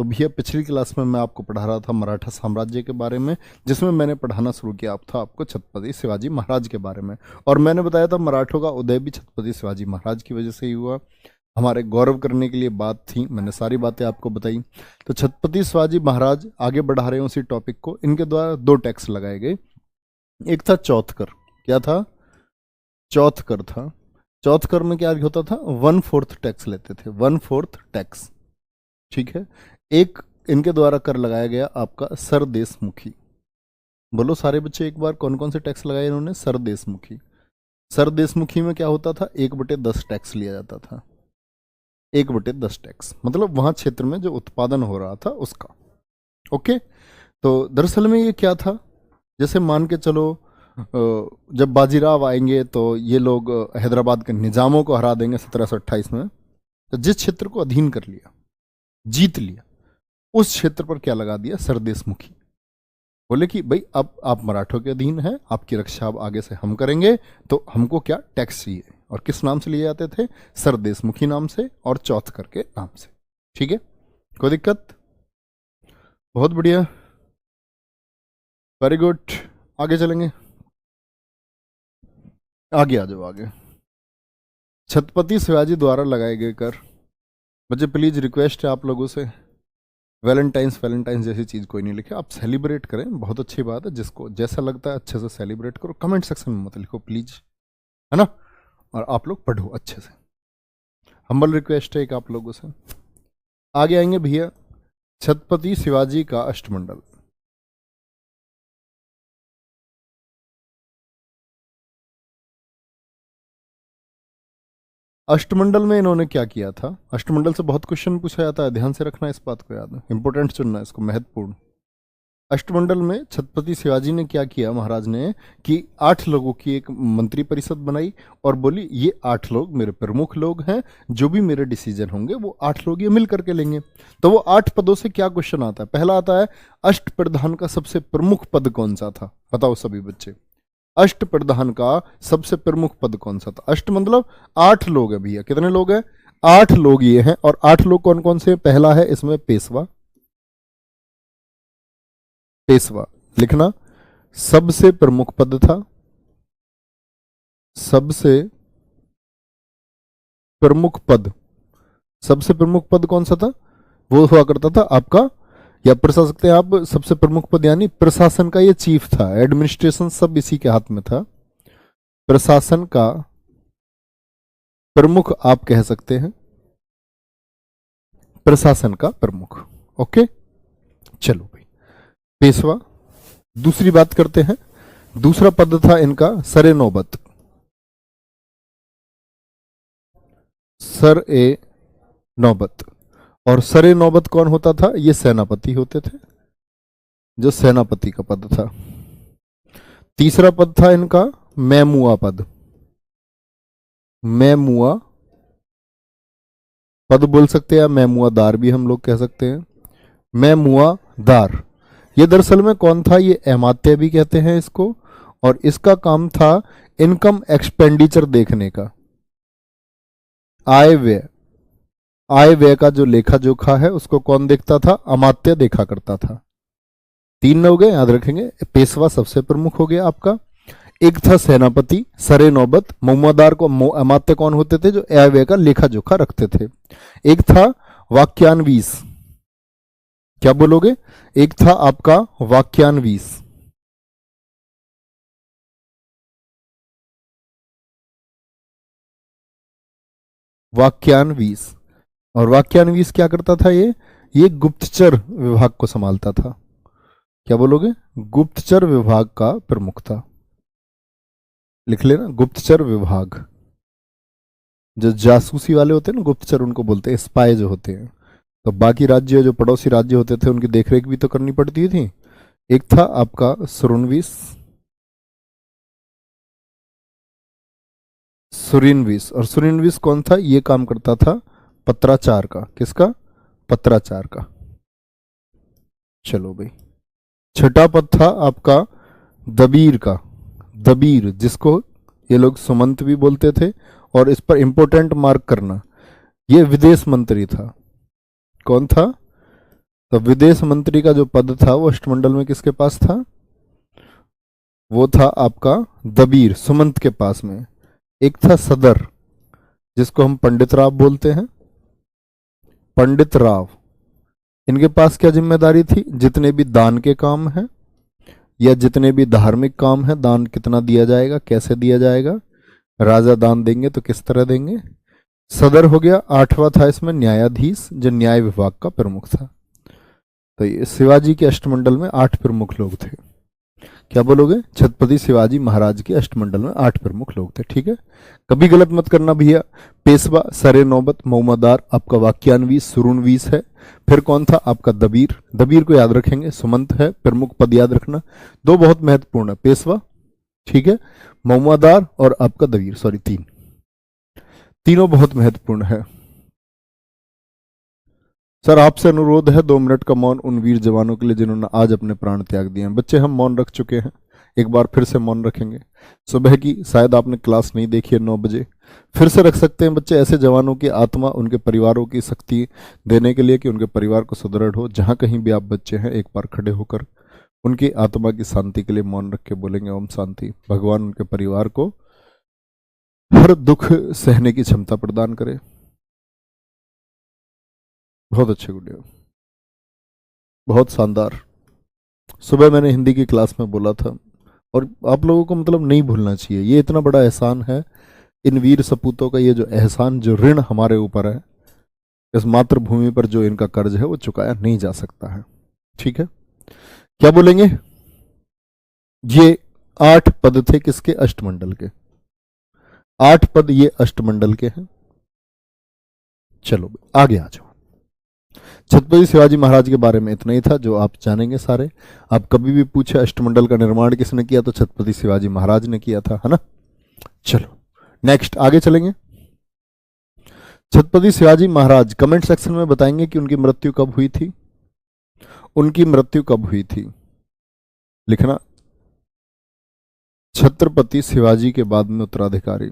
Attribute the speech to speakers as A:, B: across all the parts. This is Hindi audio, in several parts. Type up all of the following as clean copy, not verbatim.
A: तो भैया पिछली क्लास में मैं आपको पढ़ा रहा था मराठा साम्राज्य के बारे में, जिसमें मैंने पढ़ाना शुरू किया आप था आपको छत्रपति शिवाजी महाराज के बारे में। और मैंने बताया था मराठों का उदय भी छत्रपति शिवाजी महाराज की वजह से ही हुआ। हमारे गौरव करने के लिए बात थी, मैंने सारी बातें आपको बताई। तो छत्रपति शिवाजी महाराज आगे बढ़ा रहे हैं उसी टॉपिक को। इनके द्वारा 2 टैक्स लगाए गए। एक था चौथकर। क्या था? चौथकर था। चौथकर में क्या होता था? 1/4 टैक्स लेते थे, 1/4 टैक्स। ठीक है। एक इनके द्वारा कर लगाया गया आपका सरदेशमुखी। बोलो सारे बच्चे एक बार, कौन कौन से टैक्स लगाए इन्होंने? सरदेशमुखी। सरदेशमुखी में क्या होता था? 1/10 टैक्स लिया जाता था। 1/10 टैक्स मतलब वहां क्षेत्र में जो उत्पादन हो रहा था उसका। ओके। तो दरअसल में ये क्या था, जैसे मान के चलो जब बाजीराव आएंगे तो ये लोग हैदराबाद के निजामों को हरा देंगे 1728 में। तो जिस क्षेत्र को अधीन कर लिया, जीत लिया, उस क्षेत्र पर क्या लगा दिया? सरदेशमुखी। बोले कि भाई अब आप मराठों के अधीन हैं, आपकी रक्षा अब आगे से हम करेंगे, तो हमको क्या टैक्स चाहिए। और किस नाम से लिए जाते थे? सरदेशमुखी नाम से और चौथकर के नाम से। ठीक है, कोई दिक्कत? बहुत बढ़िया, वेरी गुड। आगे चलेंगे, आगे आ जाओ आगे। छत्रपति शिवाजी द्वारा लगाए गए कर। बच्चे प्लीज रिक्वेस्ट है आप लोगों से, वैलेंटाइंस जैसी चीज कोई नहीं लिखे। आप सेलिब्रेट करें, बहुत अच्छी बात है। जिसको जैसा लगता है अच्छे से सेलिब्रेट करो। कमेंट सेक्शन में मत लिखो प्लीज, है ना। और आप लोग पढ़ो अच्छे से, हम्बल रिक्वेस्ट है एक आप लोगों से। आगे आएंगे भैया, छत्रपति शिवाजी का अष्टमंडल। अष्टमंडल में इन्होंने क्या किया था? अष्टमंडल से बहुत क्वेश्चन पूछा जाता है, ध्यान से रखना इस बात को याद है, इंपॉर्टेंट चुनना इसको, महत्वपूर्ण। अष्टमंडल में छत्रपति शिवाजी ने क्या किया महाराज ने कि 8 लोगों की एक मंत्री परिषद बनाई और बोली ये 8 लोग मेरे प्रमुख लोग हैं, जो भी मेरे डिसीजन होंगे वो 8 लोग ये मिल करके लेंगे। तो वो 8 पदों से क्या क्वेश्चन आता है? पहला आता है अष्ट प्रधान का सबसे प्रमुख पद कौन सा था? बताओ सभी बच्चे, अष्ट प्रधान का सबसे प्रमुख पद कौन सा था? अष्ट मतलब 8 लोग है भैया। कितने लोग हैं? 8 लोग ये हैं। और 8 लोग कौन कौन से? पहला है इसमें पेशवा। पेशवा लिखना, सबसे प्रमुख पद था, सबसे प्रमुख पद। सबसे प्रमुख पद कौन सा था? वो हुआ करता था आपका, या प्रशा सकते हैं आप, सबसे प्रमुख पद यानी प्रशासन का ये चीफ था, एडमिनिस्ट्रेशन सब इसी के हाथ में था। प्रशासन का प्रमुख आप कह सकते हैं, प्रशासन का प्रमुख। ओके, चलो भाई, पेशवा। दूसरी बात करते हैं, दूसरा पद था इनका सरे नौबत। सर ए नौबत। और सरे नौबत कौन होता था? ये सेनापति होते थे, जो सेनापति का पद था। तीसरा पद था इनका मैमुआ पद। मैमुआ पद बोल सकते हैं, या मैमुआदार भी हम लोग कह सकते हैं। मैमुआदार ये दरअसल में कौन था? ये अमात्य भी कहते हैं इसको। और इसका काम था इनकम एक्सपेंडिचर देखने का, आय व्यय। आय व्यय का जो लेखा जोखा है उसको कौन देखता था? अमात्य देखा करता था। 3 लोग हैं, याद रखेंगे। पेशवा सबसे प्रमुख हो गया आपका। एक था सेनापति सरे नौबत। ममुआदार को अमात्य कौन होते थे? जो आय व्यय का लेखा जोखा रखते थे। एक था वाक्यान्वीस। क्या बोलोगे? एक था आपका वाक्यान्वीस। वाक्यान्वीस। और वाक्यान्वीस क्या करता था? ये गुप्तचर विभाग को संभालता था। क्या बोलोगे? गुप्तचर विभाग का प्रमुख था। लिख लेना, गुप्तचर विभाग। जो जासूसी वाले होते हैं ना गुप्तचर, उनको बोलते हैं स्पाई जो होते हैं। तो बाकी राज्य जो पड़ोसी राज्य होते थे उनकी देखरेख भी तो करनी पड़ती थी। एक था आपका सुरनवीस। सुरिनवीस। और सुरिनवीस कौन था? ये काम करता था पत्राचार का। किसका? पत्राचार का। चलो भाई, छठा पद था आपका दबीर का। दबीर, जिसको ये लोग सुमंत भी बोलते थे। और इस पर इंपोर्टेंट मार्क करना, ये विदेश मंत्री था। कौन था? तो विदेश मंत्री का जो पद था वो अष्टमंडल में किसके पास था? वो था आपका दबीर सुमंत के पास में। एक था सदर, जिसको हम पंडित राव बोलते हैं, पंडित राव। इनके पास क्या जिम्मेदारी थी? जितने भी दान के काम हैं या जितने भी धार्मिक काम हैं, दान कितना दिया जाएगा, कैसे दिया जाएगा, राजा दान देंगे तो किस तरह देंगे। सदर हो गया। आठवां था इसमें न्यायाधीश, जो न्याय विभाग का प्रमुख था। तो ये शिवाजी के अष्टमंडल में 8 प्रमुख लोग थे। क्या बोलोगे? छत्रपति शिवाजी महाराज के अष्टमंडल में 8 प्रमुख लोग थे। ठीक है, कभी गलत मत करना भैया। पेशवा, सरे नौबत, मौमादार, आपका वाक्यान्वीस, सुरुणवीस है। फिर कौन था? आपका दबीर। दबीर को याद रखेंगे, सुमंत है, प्रमुख पद याद रखना। 2 बहुत महत्वपूर्ण है, पेशवा, ठीक है, मौमादार और आपका दबीर, सॉरी 3, तीनों बहुत महत्वपूर्ण है। सर आपसे अनुरोध है 2 मिनट का मौन उन वीर जवानों के लिए जिन्होंने आज अपने प्राण त्याग दिए हैं। बच्चे हम मौन रख चुके हैं, एक बार फिर से मौन रखेंगे। सुबह की शायद आपने क्लास नहीं देखी है 9 बजे, फिर से रख सकते हैं बच्चे। ऐसे जवानों की आत्मा, उनके परिवारों की शक्ति देने के लिए कि उनके परिवार को सुदृढ़ हो। जहां कहीं भी आप बच्चे हैं, एक बार खड़े होकर उनकी आत्मा की शांति के लिए मौन रख के बोलेंगे ओम शांति। भगवान उनके परिवार को हर दुख सहने की क्षमता प्रदान करे। बहुत अच्छे गुडिया, बहुत शानदार। सुबह मैंने हिंदी की क्लास में बोला था, और आप लोगों को मतलब नहीं भूलना चाहिए। ये इतना बड़ा एहसान है इन वीर सपूतों का, ये जो एहसान, जो ऋण हमारे ऊपर है, इस मातृभूमि पर जो इनका कर्ज है वो चुकाया नहीं जा सकता है। ठीक है, क्या बोलेंगे? ये 8 पद थे किसके? अष्टमंडल के। 8 पद ये अष्टमंडल के हैं। चलो आगे आ जाओ। छत्रपति शिवाजी महाराज के बारे में इतना ही था जो आप जानेंगे सारे। आप कभी भी पूछे अष्टमंडल का निर्माण किसने किया, तो छत्रपति शिवाजी महाराज ने किया था, है ना। चलो नेक्स्ट आगे चलेंगे। छत्रपति शिवाजी महाराज, कमेंट सेक्शन में बताएंगे कि उनकी मृत्यु कब हुई थी। उनकी मृत्यु कब हुई थी लिखना। छत्रपति शिवाजी के बाद में उत्तराधिकारी,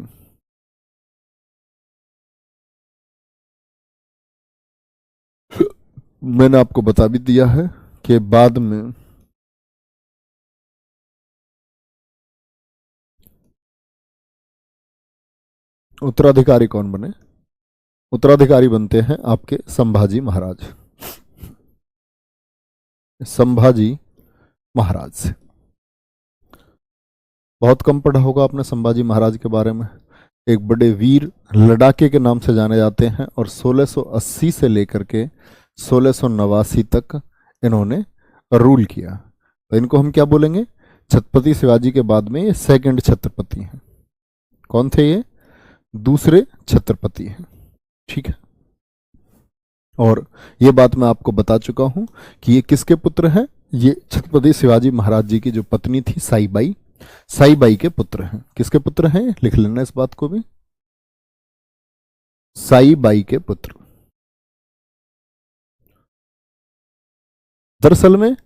A: मैंने आपको बता भी दिया है कि बाद में उत्तराधिकारी कौन बने? उत्तराधिकारी बनते हैं आपके संभाजी महाराज। संभाजी महाराज से बहुत कम पढ़ा होगा आपने संभाजी महाराज के बारे में। एक बड़े वीर लड़ाके के नाम से जाने जाते हैं, और 1680 से लेकर के 1689 तक इन्होंने रूल किया। तो इनको हम क्या बोलेंगे? छत्रपति शिवाजी के बाद में ये सेकंड छत्रपति हैं। कौन थे ये? दूसरे छत्रपति हैं। ठीक है, और ये बात मैं आपको बता चुका हूं कि ये किसके पुत्र हैं। ये छत्रपति शिवाजी महाराज जी की जो पत्नी थी साईबाई, साईबाई के पुत्र हैं। किसके पुत्र हैं? लिख लेना इस बात को भी, साईबाई के पुत्र। दरअसल में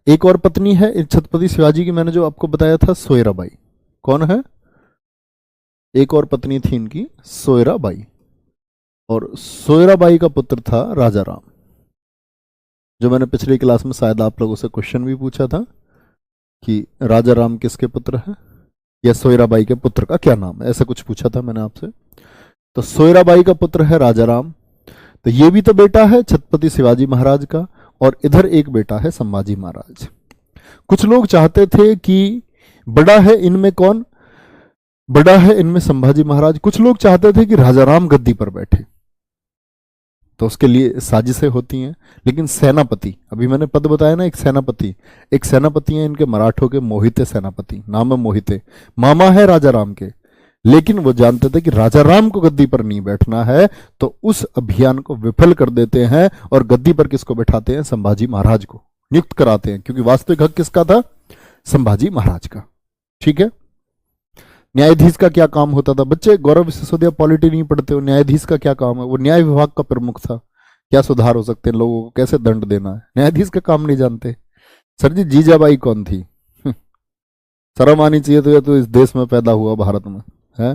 A: एक और पत्नी है छत्रपति शिवाजी की, मैंने जो आपको बताया था, सोयराबाई। कौन है? एक और पत्नी थी इनकी, सोयराबाई। और सोयराबाई का पुत्र था राजा राम, जो मैंने पिछली क्लास में शायद आप लोगों से क्वेश्चन भी पूछा था कि राजा राम किसके पुत्र हैं, या सोयराबाई के पुत्र का क्या नाम है, ऐसा कुछ पूछा था मैंने आपसे। तो सोयराबाई का पुत्र है राजा राम। तो ये भी तो बेटा है छत्रपति शिवाजी महाराज का, और इधर एक बेटा है संभाजी महाराज। कुछ लोग चाहते थे कि बड़ा है इनमें कौन? बड़ा है इनमें संभाजी महाराज। कुछ लोग चाहते थे कि राजा राम गद्दी पर बैठे, तो उसके लिए साजिशें होती हैं। लेकिन सेनापति, अभी मैंने पद बताया ना, एक सेनापति हैं इनके मराठों के, मोहिते सेनापति, नाम है मोहिते, मामा है राजा राम के। लेकिन वो जानते थे कि राजा राम को गद्दी पर नहीं बैठना है, तो उस अभियान को विफल कर देते हैं और गद्दी पर किसको बैठाते हैं? संभाजी महाराज को नियुक्त कराते हैं, क्योंकि वास्तविक हक किसका था? संभाजी महाराज का। ठीक है, न्यायाधीश का क्या काम होता था? बच्चे गौरव सिसोदिया पॉलिटी नहीं पढ़ते हो, न्यायाधीश का क्या काम है? वो न्याय विभाग का प्रमुख था। क्या सुधार हो सकते हैं, लोगों को कैसे दंड देना है, न्यायाधीश का काम नहीं जानते। सर जी जीजाबाई कौन थी? शर्म आनी चाहिए, तो ये तो इस देश में पैदा हुआ भारत में है,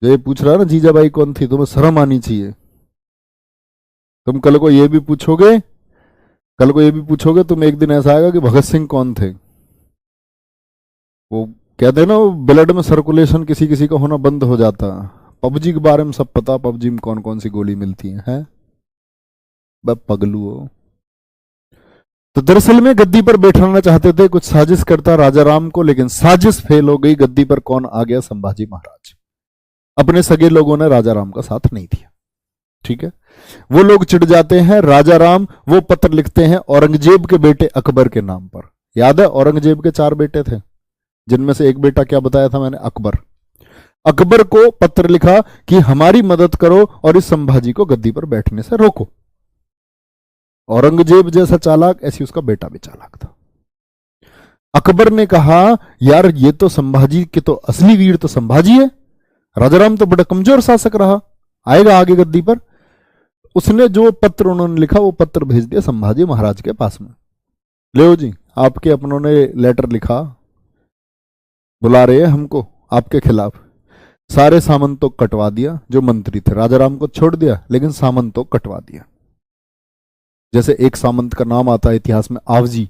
A: जो ये पूछ रहा है ना जीजाबाई कौन थी, तुम्हें शर्म आनी चाहिए। तुम कल को ये भी पूछोगे कल को ये भी पूछोगे तुम, एक दिन ऐसा आएगा कि भगत सिंह कौन थे। वो कहते हैं ना, वो ब्लड में सर्कुलेशन किसी किसी का होना बंद हो जाता। पबजी के बारे में सब पता, पबजी में कौन कौन सी गोली मिलती है? बस पगलू हो। तो दरअसल में गद्दी पर बैठाना चाहते थे कुछ साजिश करता राजा राम को, लेकिन साजिश फेल हो गई। गद्दी पर कौन आ गया? संभाजी महाराज। अपने सगे लोगों ने राजा राम का साथ नहीं दिया। ठीक है, वो लोग चिढ़ जाते हैं। राजा राम वो पत्र लिखते हैं औरंगजेब के बेटे अकबर के नाम पर। याद है, औरंगजेब के 4 बेटे थे, जिनमें से एक बेटा क्या बताया था मैंने? अकबर। अकबर को पत्र लिखा कि हमारी मदद करो और इस संभाजी को गद्दी पर बैठने से रोको। औरंगजेब जैसा चालाक, ऐसी उसका बेटा भी चालाक था। अकबर ने कहा यार ये तो संभाजी के तो असली वीर तो संभाजी है, राजाराम तो बड़ा कमजोर शासक रहा, आएगा आगे गद्दी पर। उसने जो पत्र उन्होंने लिखा वो पत्र भेज दिया संभाजी महाराज के पास में। ले जी, आपके अपनों ने लेटर लिखा, बुला रहे हैं हमको आपके खिलाफ। सारे सामंतों को कटवा दिया, जो मंत्री थे। राजाराम को छोड़ दिया, लेकिन सामंतों को कटवा दिया। जैसे एक सामंत का नाम आता है इतिहास में, आवजी।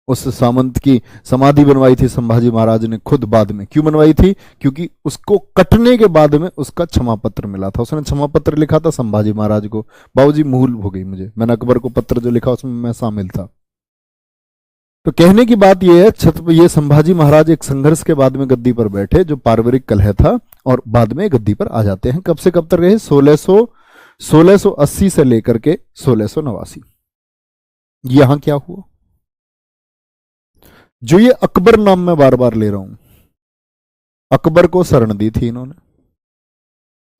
A: उस सामंत की समाधि बनवाई थी संभाजी महाराज ने खुद बाद में। क्यों बनवाई थी? क्योंकि उसको कटने के बाद में उसका क्षमा पत्र मिला था। उसने क्षमा पत्र लिखा था संभाजी महाराज को। बाबूजी भूल हो गई मुझे, मैंने अकबर को पत्र जो लिखा उसमें मैं शामिल था। तो कहने की बात यह है, ये संभाजी महाराज एक संघर्ष के बाद में गद्दी पर बैठे, जो पारिवारिक कलह था, और बाद में गद्दी पर आ जाते हैं। कब से कब तक रहे? 1680 से लेकर के 1689। यहां क्या हुआ? जो ये अकबर नाम मैं बार बार ले रहा हूं, अकबर को शरण दी थी इन्होंने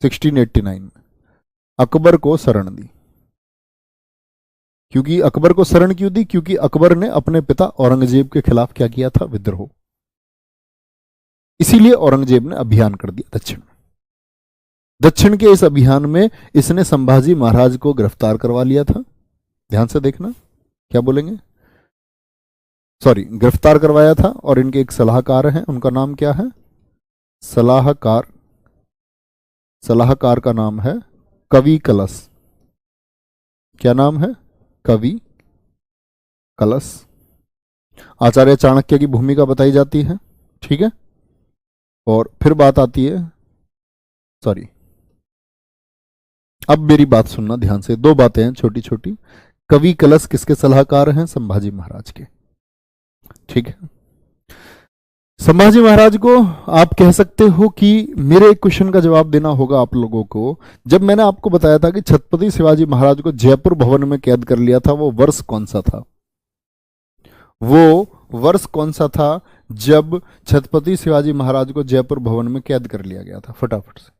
A: 1689 में। अकबर को शरण दी। क्योंकि अकबर को शरण क्यों दी? क्योंकि अकबर ने अपने पिता औरंगजेब के खिलाफ क्या किया था? विद्रोह। इसीलिए औरंगजेब ने अभियान कर दिया दक्षिण में। दक्षिण के इस अभियान में इसने संभाजी महाराज को गिरफ्तार करवा लिया था। ध्यान से देखना क्या बोलेंगे। सॉरी, गिरफ्तार करवाया था। और इनके एक सलाहकार हैं, उनका नाम क्या है? सलाहकार। सलाहकार का नाम है कवि कलश। क्या नाम है? कवि कलश। आचार्य चाणक्य की भूमिका बताई जाती है। ठीक है, और फिर बात आती है, सॉरी, अब मेरी बात सुनना ध्यान से। 2 बातें हैं छोटी छोटी। कवि कलश किसके सलाहकार हैं? संभाजी महाराज के। ठीक है, संभाजी महाराज को आप कह सकते हो कि मेरे एक क्वेश्चन का जवाब देना होगा आप लोगों को। जब मैंने आपको बताया था कि छत्रपति शिवाजी महाराज को जयपुर भवन में कैद कर लिया था, वो वर्ष कौन सा था? वो वर्ष कौन सा था जब छत्रपति शिवाजी महाराज को जयपुर भवन में कैद कर लिया गया था? फटाफट से।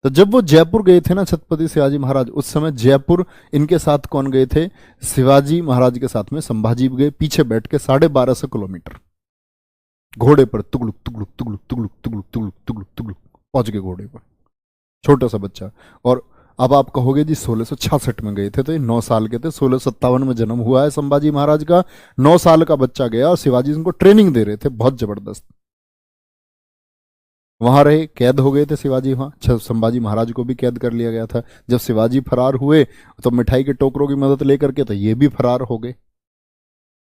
A: तो जब वो जयपुर गए थे ना छत्रपति शिवाजी महाराज, उस समय जयपुर इनके साथ कौन गए थे? शिवाजी महाराज के साथ में संभाजी गए, पीछे बैठ के 1250 किलोमीटर घोड़े पर, तुगलुक तुगलुक तुगलुक तुगलुक तुगलुक तुगलुक तुगलुक तुगलुक पहुंच गए घोड़े पर, छोटा सा बच्चा। और अब आप कहोगे जी 1666 में गए थे, तो ये 9 साल के थे। 1657 में जन्म हुआ है संभाजी महाराज का। 9 साल का बच्चा गया और शिवाजी उनको ट्रेनिंग दे रहे थे, बहुत जबरदस्त। वहां रहे, कैद हो गए थे शिवाजी। वहां संभाजी महाराज को भी कैद कर लिया गया था। जब शिवाजी फरार हुए तो मिठाई के टोकरों की मदद लेकर के, तो ये भी फरार हो गए।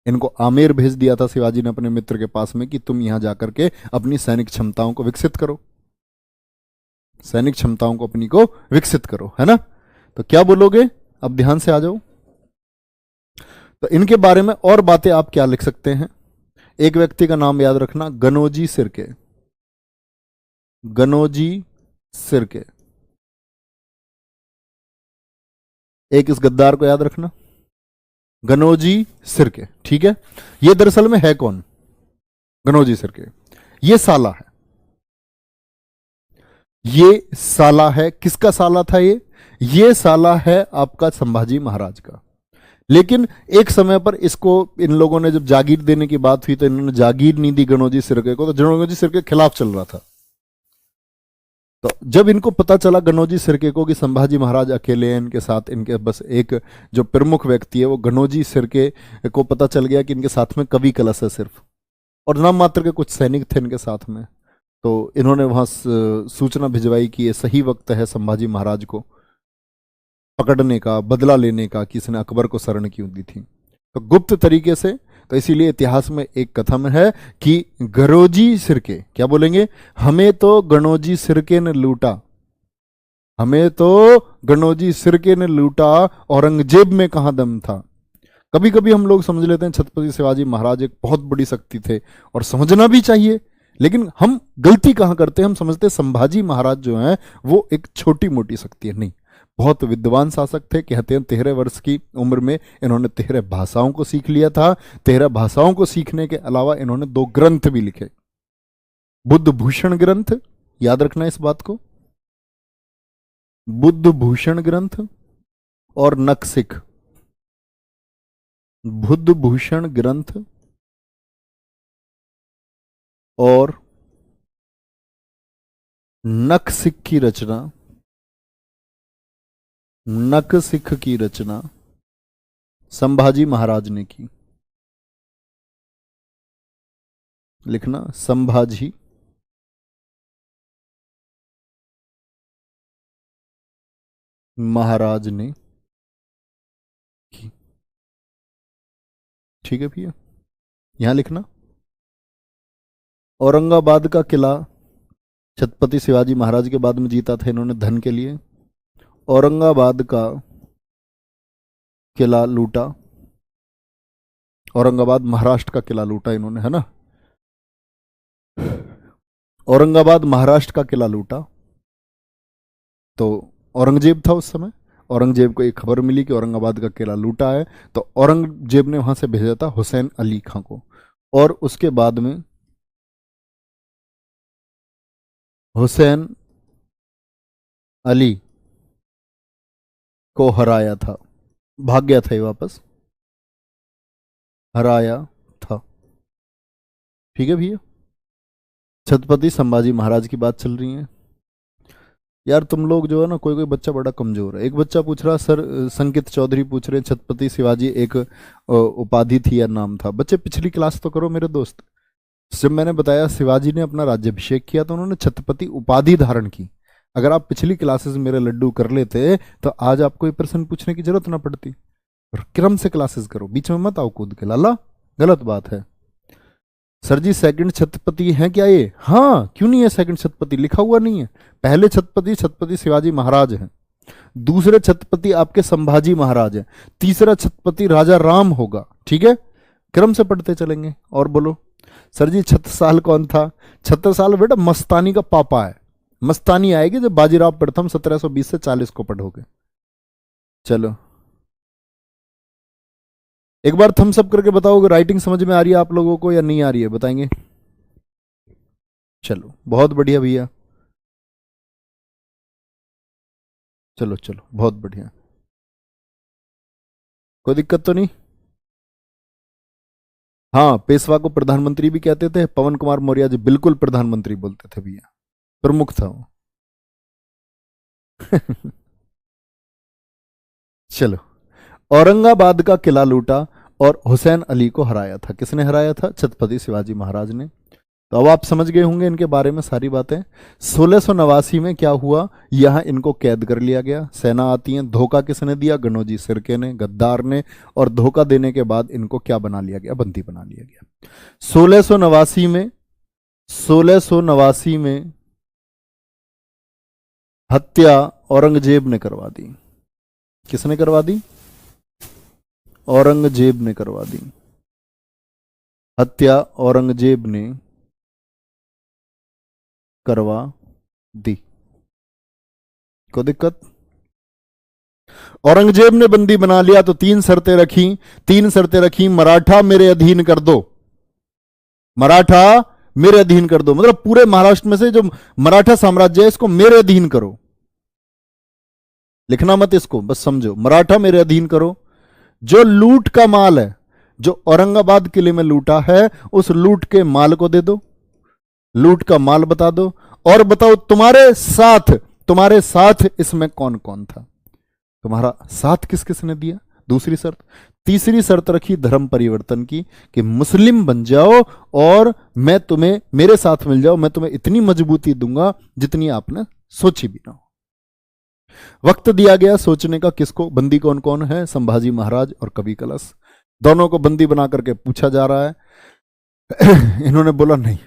A: इनको आमेर भेज दिया था शिवाजी ने अपने मित्र के पास में कि तुम यहां जाकर के अपनी सैनिक क्षमताओं को विकसित करो, सैनिक क्षमताओं को अपनी को विकसित करो, है ना। तो क्या बोलोगे? अब ध्यान से आ जाओ। तो इनके बारे में और बातें आप क्या लिख सकते हैं? एक व्यक्ति का नाम याद रखना, गनोजी सिरके। गनोजी सिरके। एक इस गद्दार को याद रखना, गनोजी सिरके। ठीक है, ये दरअसल में है कौन? गनोजी सिरके। ये साला है, ये साला है। किसका साला था ये साला है आपका संभाजी महाराज का। लेकिन एक समय पर इसको, इन लोगों ने जब जागीर देने की बात हुई तो इन्होंने जागीर नहीं दी गनोजी सिरके को, तो गनोजी सिरके के खिलाफ चल रहा था। तो जब इनको पता चला गनोजी सिरके को कि संभाजी महाराज अकेले हैं इनके साथ, इनके बस एक जो प्रमुख व्यक्ति है वो गनोजी सिरके को पता चल गया कि इनके साथ में कवि कलश है सिर्फ, और नाम मात्र के कुछ सैनिक थे इनके साथ में। तो इन्होंने वहां सूचना भिजवाई कि ये सही वक्त है संभाजी महाराज को पकड़ने का, बदला लेने का कि इसने अकबर को शरण क्यों दी थी। तो गुप्त तरीके से, तो इसीलिए इतिहास में एक कथन है कि गणोजी सिरके, क्या बोलेंगे, हमें तो गणोजी सिरके ने लूटा, हमें तो गणोजी सिरके ने लूटा, औरंगजेब में कहां दम था। कभी कभी हम लोग समझ लेते हैं छत्रपति शिवाजी महाराज एक बहुत बड़ी शक्ति थे, और समझना भी चाहिए, लेकिन हम गलती कहां करते हैं, हम समझते हैं संभाजी महाराज जो हैं वो एक छोटी मोटी शक्ति है। नहीं, बहुत विद्वान शासक थे। कहते हैं 13 वर्ष की उम्र में इन्होंने 13 भाषाओं को सीख लिया था। 13 भाषाओं को सीखने के अलावा इन्होंने 2 ग्रंथ भी लिखे, बुद्ध भूषण ग्रंथ, याद रखना इस बात को, बुद्ध भूषण ग्रंथ और नखशिख। बुद्ध भूषण ग्रंथ और नखशिख की रचना, नखशिख की रचना संभाजी महाराज ने की। लिखना, संभाजी महाराज ने की। ठीक है भैया, यहां लिखना। औरंगाबाद का किला छत्रपति शिवाजी महाराज के बाद में जीता था इन्होंने धन के लिए। औरंगाबाद का किला लूटा, औरंगाबाद महाराष्ट्र का किला लूटा इन्होंने, है ना। औरंगाबाद महाराष्ट्र का किला लूटा, तो औरंगजेब था उस समय। औरंगजेब को एक खबर मिली कि औरंगाबाद का किला लूटा है, तो औरंगजेब ने वहां से भेजा था हुसैन अली खां को, और उसके बाद में हुसैन अली को हराया था। भाग गया था ये वापस, हराया था। ठीक है भैया, छत्रपति संभाजी महाराज की बात चल रही है। यार तुम लोग जो है ना, कोई कोई बच्चा बड़ा कमजोर है। एक बच्चा पूछ रहा, सर संकित चौधरी पूछ रहे, छत्रपति शिवाजी एक उपाधि थी या नाम था। बच्चे पिछली क्लास तो करो मेरे दोस्त। जब मैंने बताया शिवाजी ने अपना राज्याभिषेक किया तो उन्होंने छत्रपति उपाधि धारण की। अगर आप पिछली क्लासेस मेरे लड्डू कर लेते तो आज आपको ये प्रश्न पूछने की जरूरत ना पड़ती। क्रम से क्लासेस करो, बीच में मत आओ कूद के, लाला गलत बात है। सर जी सेकंड छत्रपति हैं क्या ये? हाँ, क्यों नहीं है सेकंड छत्रपति, लिखा हुआ नहीं है। पहले छत्रपति छत्रपति शिवाजी महाराज हैं, दूसरे छत्रपति आपके संभाजी महाराज हैं, तीसरा छत्रपति राजा राम होगा। ठीक है, क्रम से पढ़ते चलेंगे। और बोलो सर जी छत्रसाल कौन था? छत्रसाल बेटा मस्तानी का पापा है। मस्तानी आएगी जब बाजीराव प्रथम 1720 से 40 को पढ़ोगे। चलो एक बार थम्स अप करके बताओगे राइटिंग समझ में आ रही है आप लोगों को या नहीं आ रही है, बताएंगे। चलो बहुत बढ़िया भैया, चलो चलो बहुत बढ़िया, कोई दिक्कत तो नहीं। हाँ, पेशवा को प्रधानमंत्री भी कहते थे। पवन कुमार मौर्य जी बिल्कुल प्रधानमंत्री बोलते थे भैया, प्रमुख था वो। चलो, औरंगाबाद का किला लूटा और हुसैन अली को हराया था। किसने हराया था? छत्रपति शिवाजी महाराज ने। तो अब आप समझ गए होंगे इनके बारे में सारी बातें। 1689 में क्या हुआ, यहां इनको कैद कर लिया गया। सेना आती है, धोखा किसने दिया? गणोजी सिरके ने, गद्दार ने। और धोखा देने के बाद इनको क्या बना लिया गया? बंदी बना लिया गया। 1689 में हत्या औरंगजेब ने करवा दी। किसने करवा दी? औरंगजेब ने करवा दी। हत्या औरंगजेब ने करवा दी। कोई दिक्कत? औरंगजेब ने बंदी बना लिया तो 3 शर्तें रखी। 3 शर्तें रखी, मराठा मेरे अधीन कर दो, मराठा मेरे अधीन कर दो, मतलब पूरे महाराष्ट्र में से जो मराठा साम्राज्य है इसको मेरे अधीन करो। लिखना मत इसको, बस समझो, मराठा मेरे अधीन करो। जो लूट का माल है, जो औरंगाबाद किले में लूटा है, उस लूट के माल को दे दो, लूट का माल बता दो, और बताओ तुम्हारे साथ इसमें कौन कौन था, तुम्हारा साथ किस किस ने दिया। दूसरी शर्त। तीसरी शर्त रखी धर्म परिवर्तन की, कि मुस्लिम बन जाओ और मैं तुम्हें, मेरे साथ मिल जाओ, मैं तुम्हें इतनी मजबूती दूंगा जितनी आपने सोची भी ना हो। वक्त दिया गया सोचने का किसको? बंदी कौन कौन है? संभाजी महाराज और कवि कलश, दोनों को बंदी बना करके पूछा जा रहा है। इन्होंने बोला नहीं,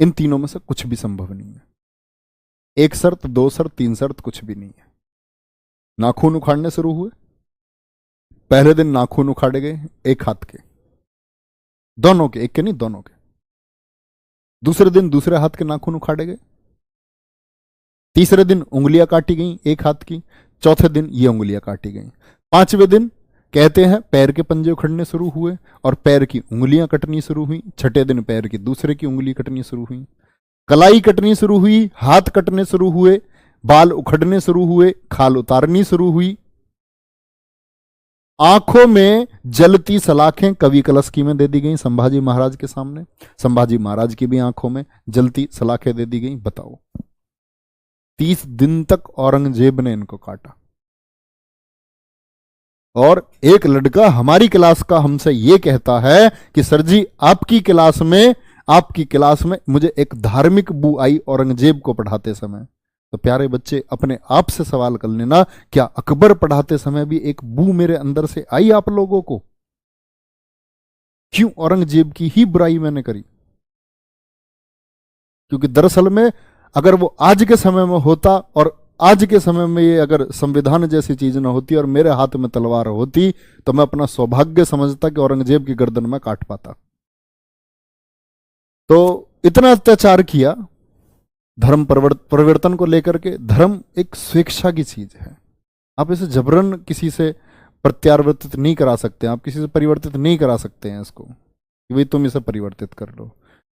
A: इन तीनों में से कुछ भी संभव नहीं है। एक शर्त, दो शर्त, तीन शर्त, कुछ भी नहीं है। नाखून उखाड़ने शुरू हुए। पहले दिन नाखून उखाड़े गए, एक हाथ के, दोनों के, एक के नहीं दोनों के। दूसरे दिन दूसरे हाथ के नाखून उखाड़े गए। तीसरे दिन उंगलियां काटी गई एक हाथ की। चौथे दिन ये उंगलियां काटी गई। पांचवें दिन कहते हैं पैर के पंजे उखड़ने शुरू हुए और पैर की उंगलियां कटनी शुरू हुई। छठे दिन पैर की दूसरे की उंगली कटनी शुरू हुई, कलाई कटनी शुरू हुई, हाथ कटने शुरू हुए, बाल उखड़ने शुरू हुए, खाल उतारनी शुरू हुई। आंखों में जलती सलाखें कवि कलश की में दे दी गई संभाजी महाराज के सामने। संभाजी महाराज की भी आंखों में जलती सलाखें दे दी गई। बताओ, 30 दिन तक औरंगजेब ने इनको काटा। और एक लड़का हमारी क्लास का हमसे यह कहता है कि सर जी आपकी क्लास में मुझे एक धार्मिक बू आई औरंगजेब को पढ़ाते समय। तो प्यारे बच्चे, अपने आप से सवाल कर लेना, क्या अकबर पढ़ाते समय भी एक बू मेरे अंदर से आई आप लोगों को? क्यों औरंगजेब की ही बुराई मैंने करी? क्योंकि दरअसल में अगर वो आज के समय में होता और आज के समय में ये अगर संविधान जैसी चीज ना होती और मेरे हाथ में तलवार होती, तो मैं अपना सौभाग्य समझता कि औरंगजेब की गर्दन में काट पाता। तो इतना अत्याचार किया धर्म परिवर्तन को लेकर के। धर्म एक स्वेच्छा की चीज है, आप इसे जबरन किसी से प्रत्यावर्तित नहीं करा सकते, आप किसी से परिवर्तित नहीं करा सकते हैं इसको कि भाई तुम इसे परिवर्तित कर लो।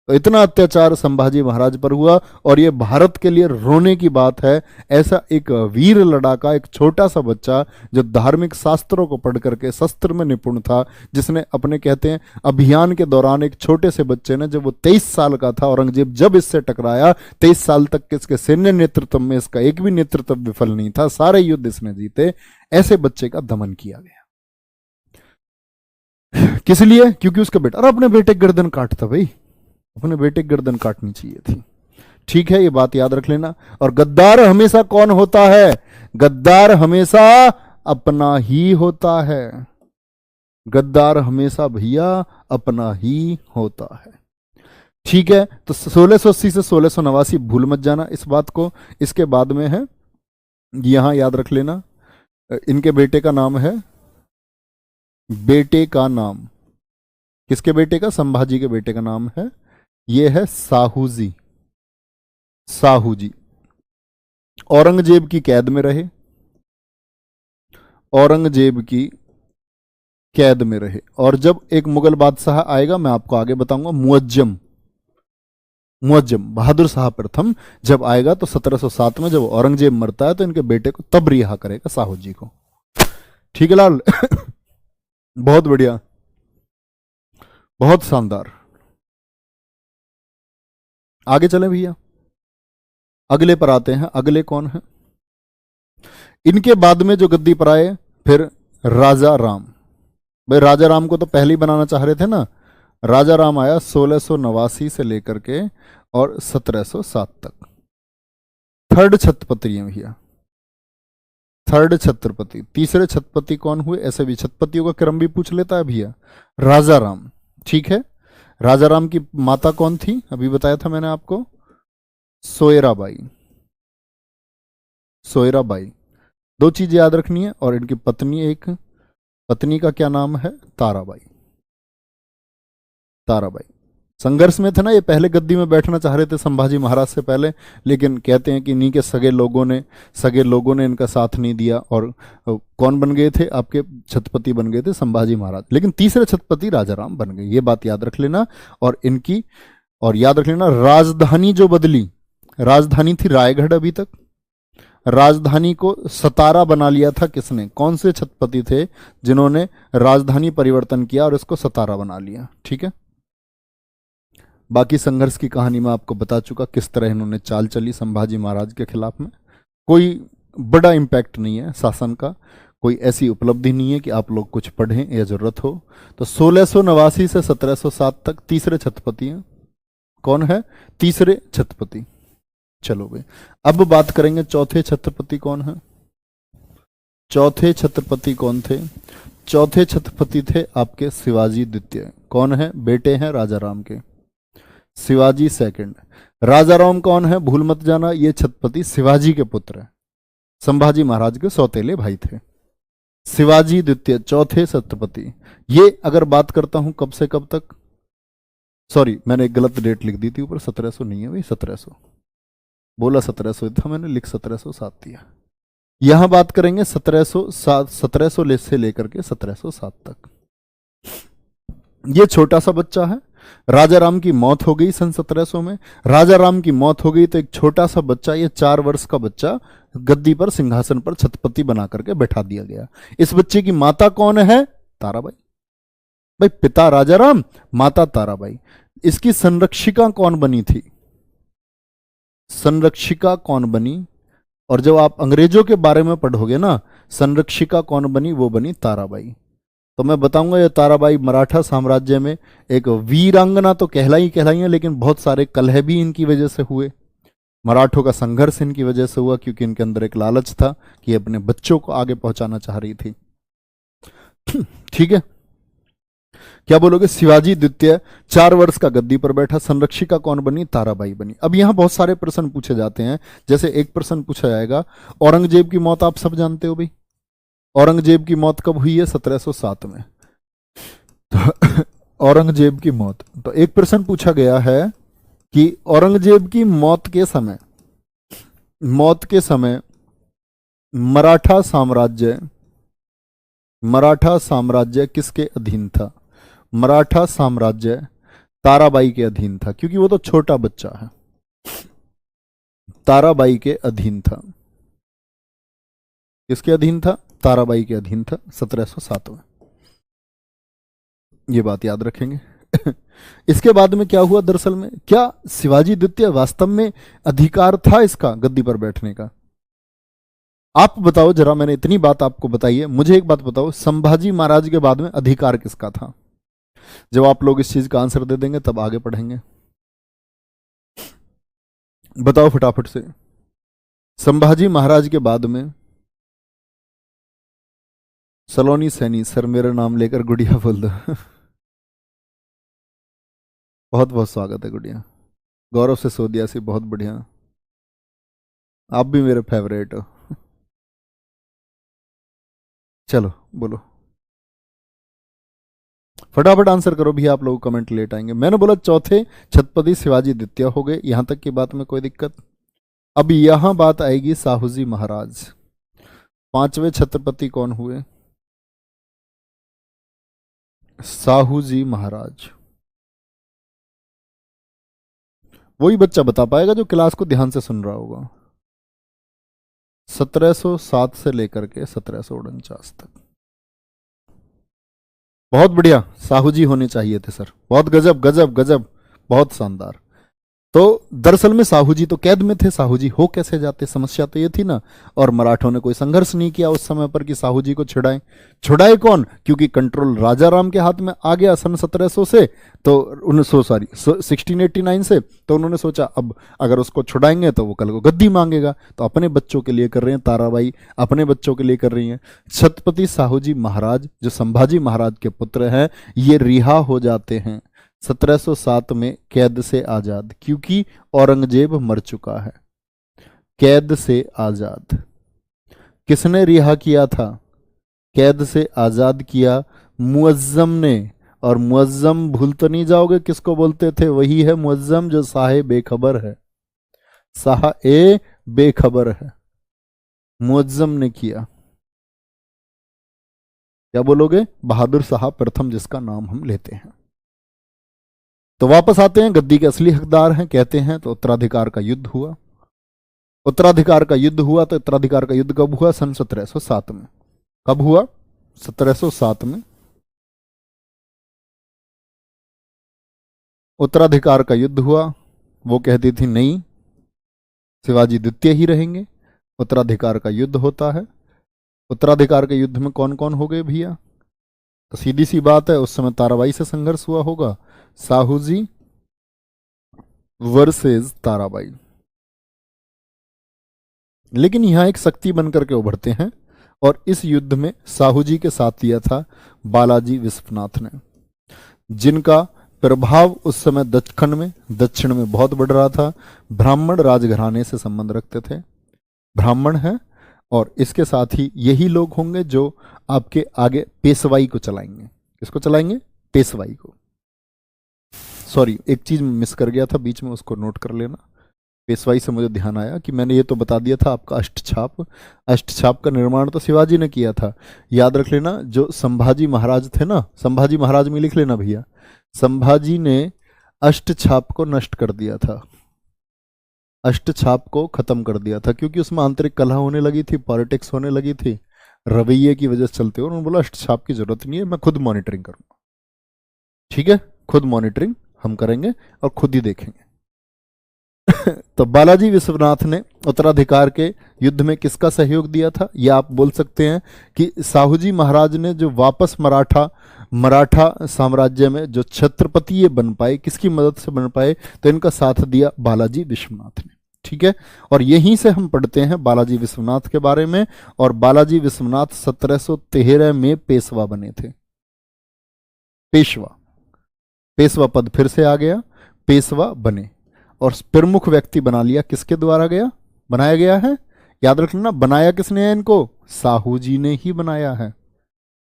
A: तो इतना अत्याचार संभाजी महाराज पर हुआ और ये भारत के लिए रोने की बात है। ऐसा एक वीर लड़ाका, एक छोटा सा बच्चा जो धार्मिक शास्त्रों को पढ़ करके शस्त्र में निपुण था, जिसने अपने कहते हैं अभियान के दौरान एक छोटे से बच्चे ने, जब वो 23 साल का था, औरंगजेब जब इससे टकराया, 23 साल तक के इसके सैन्य नेतृत्व में इसका एक भी नेतृत्व विफल नहीं था, सारे युद्ध इसने जीते, ऐसे बच्चे का दमन किया गया। किस लिए? क्योंकि उसका बेटा, और अपने बेटे गर्दन काटता भाई, अपने बेटे की गर्दन काटनी चाहिए थी। ठीक है, ये बात याद रख लेना। और गद्दार हमेशा कौन होता है? गद्दार हमेशा अपना ही होता है। गद्दार हमेशा भैया अपना ही होता है। ठीक है, तो 1680 से 1689 भूल मत जाना इस बात को। इसके बाद में है, यहां याद रख लेना, इनके बेटे का नाम है, बेटे का नाम, किसके बेटे का? संभाजी के बेटे का नाम है, ये है साहूजी। साहूजी औरंगजेब की कैद में रहे, औरंगजेब की कैद में रहे। और जब एक मुगल बादशाह आएगा, मैं आपको आगे बताऊंगा, मुअज्जम बहादुर शाह प्रथम जब आएगा, तो 1707 में जब औरंगजेब मरता है, तो इनके बेटे को तब रिहा करेगा साहूजी को। ठीक है लाल? बहुत बढ़िया, बहुत शानदार। आगे चले भैया, अगले पर आते हैं। अगले कौन है? इनके बाद में जो गद्दी पर आए फिर राजा राम। भाई राजा राम को तो पहले ही बनाना चाह रहे थे ना। राजा राम आया 1689 से लेकर के और 1707 तक। थर्ड छत्रपति हैं भैया, थर्ड छत्रपति। तीसरे छत्रपति कौन हुए? ऐसे भी छत्रपतियों का क्रम भी पूछ लेता है भैया। राजा राम, ठीक है। राजा राम की माता कौन थी? अभी बताया था मैंने आपको, सोयराबाई। सोयराबाई। दो चीजें याद रखनी है। और इनकी पत्नी, एक पत्नी का क्या नाम है? ताराबाई। ताराबाई संघर्ष में थे ना, ये पहले गद्दी में बैठना चाह रहे थे संभाजी महाराज से पहले, लेकिन कहते हैं कि इन्हीं के सगे लोगों ने इनका साथ नहीं दिया और कौन बन गए थे? आपके छत्रपति बन गए थे संभाजी महाराज, लेकिन तीसरे छत्रपति राजाराम बन गए। ये बात याद रख लेना। और इनकी, और याद रख लेना, राजधानी जो बदली, राजधानी थी रायगढ़ अभी तक, राजधानी को सतारा बना लिया था किसने? कौन से छत्रपति थे जिन्होंने राजधानी परिवर्तन किया और इसको सतारा बना लिया? ठीक है, बाकी संघर्ष की कहानी मैं आपको बता चुका, किस तरह इन्होंने चाल चली संभाजी महाराज के खिलाफ में। कोई बड़ा इम्पैक्ट नहीं है शासन का, कोई ऐसी उपलब्धि नहीं है कि आप लोग कुछ पढ़ें या जरूरत हो। तो 1689 से 1707 तक तीसरे छत्रपति हैं। कौन है तीसरे छत्रपति? चलो भाई, अब बात करेंगे चौथे छत्रपति कौन है। चौथे छत्रपति कौन थे? चौथे छत्रपति थे आपके शिवाजी द्वितीय। कौन है? बेटे हैं राजा राम के, शिवाजी सेकंड। राजा राम कौन है? भूल मत जाना, ये छत्रपति शिवाजी के पुत्र है, संभाजी महाराज के सौतेले भाई थे। शिवाजी द्वितीय चौथे छत्रपति। ये अगर बात करता हूं कब से कब तक, सॉरी मैंने एक गलत डेट लिख दी थी ऊपर, 1700 नहीं है भाई, 1700 बोला, 1700 था मैंने, लिख 1707 दिया। यहां बात करेंगे 1707, 1700 से लेकर के 1707 तक। ये छोटा सा बच्चा है, राजा राम की मौत हो गई सन 1700 में। राजा राम की मौत हो गई तो एक छोटा सा बच्चा, ये 4 वर्ष का बच्चा गद्दी पर, सिंहासन पर छत्रपति बना करके बैठा दिया गया। इस बच्चे की माता कौन है? ताराबाई। भाई पिता राजा राम, माता ताराबाई। इसकी संरक्षिका कौन बनी थी? संरक्षिका कौन बनी? और जब आप अंग्रेजों के बारे में पढ़ोगे ना, संरक्षिका कौन बनी? वो बनी ताराबाई। तो मैं बताऊंगा ये ताराबाई मराठा साम्राज्य में एक वीरांगना तो कहलाई है, लेकिन बहुत सारे कलह भी इनकी वजह से हुए। मराठों का संघर्ष इनकी वजह से हुआ, क्योंकि इनके अंदर एक लालच था कि अपने बच्चों को आगे पहुंचाना चाह रही थी। ठीक है, क्या बोलोगे? शिवाजी द्वितीय 4 वर्ष का गद्दी पर बैठा, संरक्षिका कौन बनी? ताराबाई बनी। अब यहां बहुत सारे प्रश्न पूछे जाते हैं, जैसे एक प्रश्न पूछा जाएगा, औरंगजेब की मौत आप सब जानते हो भाई, औरंगजेब की मौत कब हुई है? 1707 में। तो औरंगजेब की मौत, तो एक प्रश्न पूछा गया है कि औरंगजेब की मौत के समय मराठा साम्राज्य किसके अधीन था? मराठा साम्राज्य ताराबाई के अधीन था, क्योंकि वो तो छोटा बच्चा है। ताराबाई के अधीन था। किसके अधीन था? ताराबाई के अधीन था 1707 में। ये बात याद रखेंगे। इसके बाद में क्या हुआ दरअसल में, क्या शिवाजी द्वितीय वास्तव में अधिकार था इसका गद्दी पर बैठने का? आप बताओ जरा, मैंने इतनी बात आपको बताई है, मुझे एक बात बताओ, संभाजी महाराज के बाद में अधिकार किसका था? जब आप लोग इस चीज का आंसर दे देंगे तब आगे पढ़ेंगे। बताओ फटाफट से। संभाजी महाराज के बाद में सलोनी सैनी सर, मेरा नाम लेकर गुड़िया बोल दो। बहुत बहुत स्वागत है गुड़िया। गौरव से सोदिया से, बहुत बढ़िया, आप भी मेरे फेवरेट हो। चलो बोलो फटाफट आंसर करो भैया, आप लोग कमेंट लेट आएंगे। मैंने बोला चौथे छत्रपति शिवाजी द्वितीय हो गए, यहां तक की बात में कोई दिक्कत? अब यहां बात आएगी साहूजी महाराज। 5वें छत्रपति कौन हुए? साहूजी महाराज। वही बच्चा बता पाएगा जो क्लास को ध्यान से सुन रहा होगा। 1707 से लेकर के 1749 तक। बहुत बढ़िया, साहू जी होने चाहिए थे सर, बहुत गजब गजब गजब, बहुत शानदार। तो दरअसल में साहू जी तो कैद में थे, साहू जी हो कैसे जाते, समस्या तो ये थी ना। और मराठों ने कोई संघर्ष नहीं किया उस समय पर कि साहू जी को छुड़ाए कौन? क्योंकि कंट्रोल राजा राम के हाथ में आ गया सन 1700 से, तो 1689 से। तो उन्होंने सोचा अब अगर उसको छुड़ाएंगे तो वो कल को गद्दी मांगेगा, तो अपने बच्चों के लिए कर रहे हैं, ताराबाई अपने बच्चों के लिए कर रही हैं। छत्रपति साहू जी महाराज जो संभाजी महाराज के पुत्र हैं, ये रिहा हो जाते हैं 1707 में कैद से आजाद, क्योंकि औरंगजेब मर चुका है। कैद से आजाद किसने रिहा किया था? कैद से आजाद किया मुअज्जम ने। और मुअज्जम भूल तो नहीं जाओगे किसको बोलते थे? वही है मुअज्जम जो साहे बेखबर है, साहे बेखबर है, मुअज्जम ने किया। क्या बोलोगे? बहादुर साहब प्रथम, जिसका नाम हम लेते हैं। तो वापस आते हैं, गद्दी के असली हकदार हैं कहते हैं, तो उत्तराधिकार का युद्ध हुआ। उत्तराधिकार का युद्ध हुआ, तो उत्तराधिकार का युद्ध कब हुआ? सन 1707 में। कब हुआ? 1707 में उत्तराधिकार का युद्ध हुआ। वो कहती थी नहीं, शिवाजी द्वितीय ही रहेंगे। उत्तराधिकार का युद्ध होता है। उत्तराधिकार के युद्ध में कौन कौन हो गए भैया? तो सीधी सी बात है, उस समय ताराबाई से संघर्ष हुआ होगा, साहू जी वर्सेस ताराबाई। लेकिन यहाँ एक शक्ति बनकर के उभरते हैं और इस युद्ध में साहू जी के साथ दिया था बालाजी विश्वनाथ ने, जिनका प्रभाव उस समय दक्षिण में बहुत बढ़ रहा था। ब्राह्मण राजघराने से संबंध रखते थे, ब्राह्मण हैं, और इसके साथ ही यही लोग होंगे जो आपके आगे पेशवाई को चलाएंगे। किसको चलाएंगे? पेशवाई को। सॉरी, एक चीज मिस कर गया था बीच में, उसको नोट कर लेना। पेशवाई से मुझे ध्यान आया कि मैंने ये तो बता दिया था आपका अष्टछाप। अष्टछाप का निर्माण तो शिवाजी ने किया था, याद रख लेना। जो संभाजी महाराज थे ना, संभाजी महाराज में लिख लेना भैया, संभाजी ने अष्टछाप को नष्ट कर दिया था, अष्टछाप को खत्म कर दिया था, क्योंकि उसमें आंतरिक कलह होने लगी थी, पॉलिटिक्स होने लगी थी, रवैये की वजह से चलते हुए उन्होंने बोला अष्टछाप की जरूरत नहीं है, मैं खुद मॉनिटरिंग करूंगा। ठीक है, खुद मॉनिटरिंग हम करेंगे और खुद ही देखेंगे। तो बालाजी विश्वनाथ ने उत्तराधिकार के युद्ध में किसका सहयोग दिया था? या आप बोल सकते हैं कि साहूजी महाराज ने जो वापस मराठा साम्राज्य में जो छत्रपति ये बन पाए, किसकी मदद से बन पाए? तो इनका साथ दिया बालाजी विश्वनाथ ने। ठीक है, और यहीं से हम पढ़ते हैं बालाजी विश्वनाथ के बारे में। और बालाजी विश्वनाथ 1713 में पेशवा बने थे। पेशवा पद फिर से आ गया, पेशवा बने और प्रमुख व्यक्ति बना लिया। किसके द्वारा बनाया गया है? याद रखना, बनाया किसने है इनको? साहू जी ने ही बनाया है।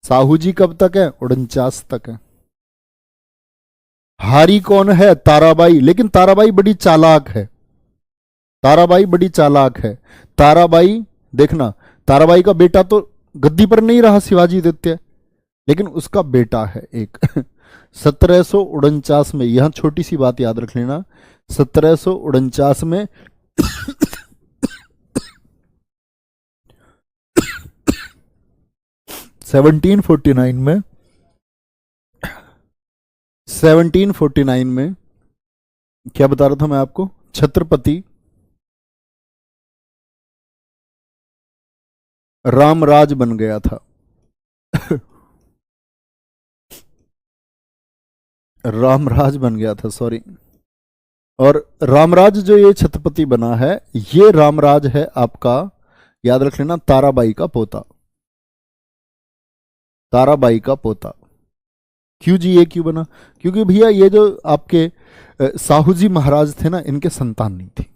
A: साहू जी कब तक है? 49 तक है। हारी कौन है? ताराबाई। लेकिन ताराबाई बड़ी चालाक है, ताराबाई देखना, ताराबाई का बेटा तो गद्दी पर नहीं रहा शिवाजी आदित्य, लेकिन उसका बेटा है एक 1749 में, यहां छोटी सी बात याद रख लेना, 1749 में 1749 में क्या बता रहा था मैं आपको? छत्रपति रामराज बन गया था। रामराज बन गया था, सॉरी। और रामराज जो ये छत्रपति बना है, ये रामराज है आपका, याद रख लेना, ताराबाई का पोता। ताराबाई का पोता। क्यों जी, ये क्यों बना? क्योंकि भैया ये जो आपके साहू जी महाराज थे ना, इनके संतान नहीं थी।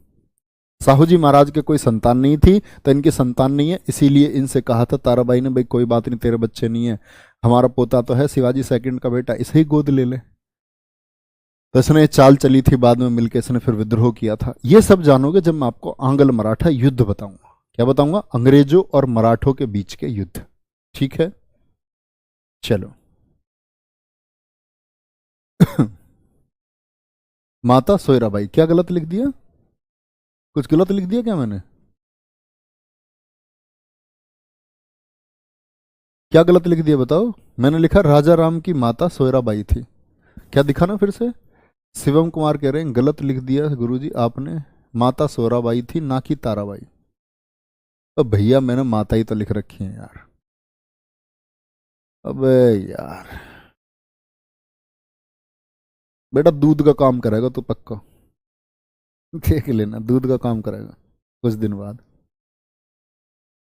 A: साहू जी महाराज के कोई संतान नहीं थी, तो इनकी संतान नहीं है, इसीलिए इनसे कहा था ताराबाई ने, भाई कोई बात नहीं, तेरे बच्चे नहीं है, हमारा पोता तो है शिवाजी सेकंड का बेटा, इसे ही गोद ले ले। तो इसने चाल चली थी, बाद में मिलकर इसने फिर विद्रोह किया था। ये सब जानोगे जब मैं आपको आंग्ल मराठा युद्ध बताऊंगा। क्या बताऊंगा? अंग्रेजों और मराठों के बीच के युद्ध। ठीक है, चलो। माता सोयराबाई, क्या गलत लिख दिया? कुछ गलत लिख दिया क्या मैंने? क्या गलत लिख दिया बताओ? मैंने लिखा राजा राम की माता सोयराबाई थी। क्या दिखा ना फिर से? शिवम कुमार कह रहे हैं गलत लिख दिया गुरुजी आपने, माता सोयराबाई थी ना कि ताराबाई। तो भैया मैंने माता ही तो लिख रखी है यार। अबे यार, बेटा दूध का काम करेगा तो पक्का देख लेना, दूध का काम करेगा कुछ दिन बाद।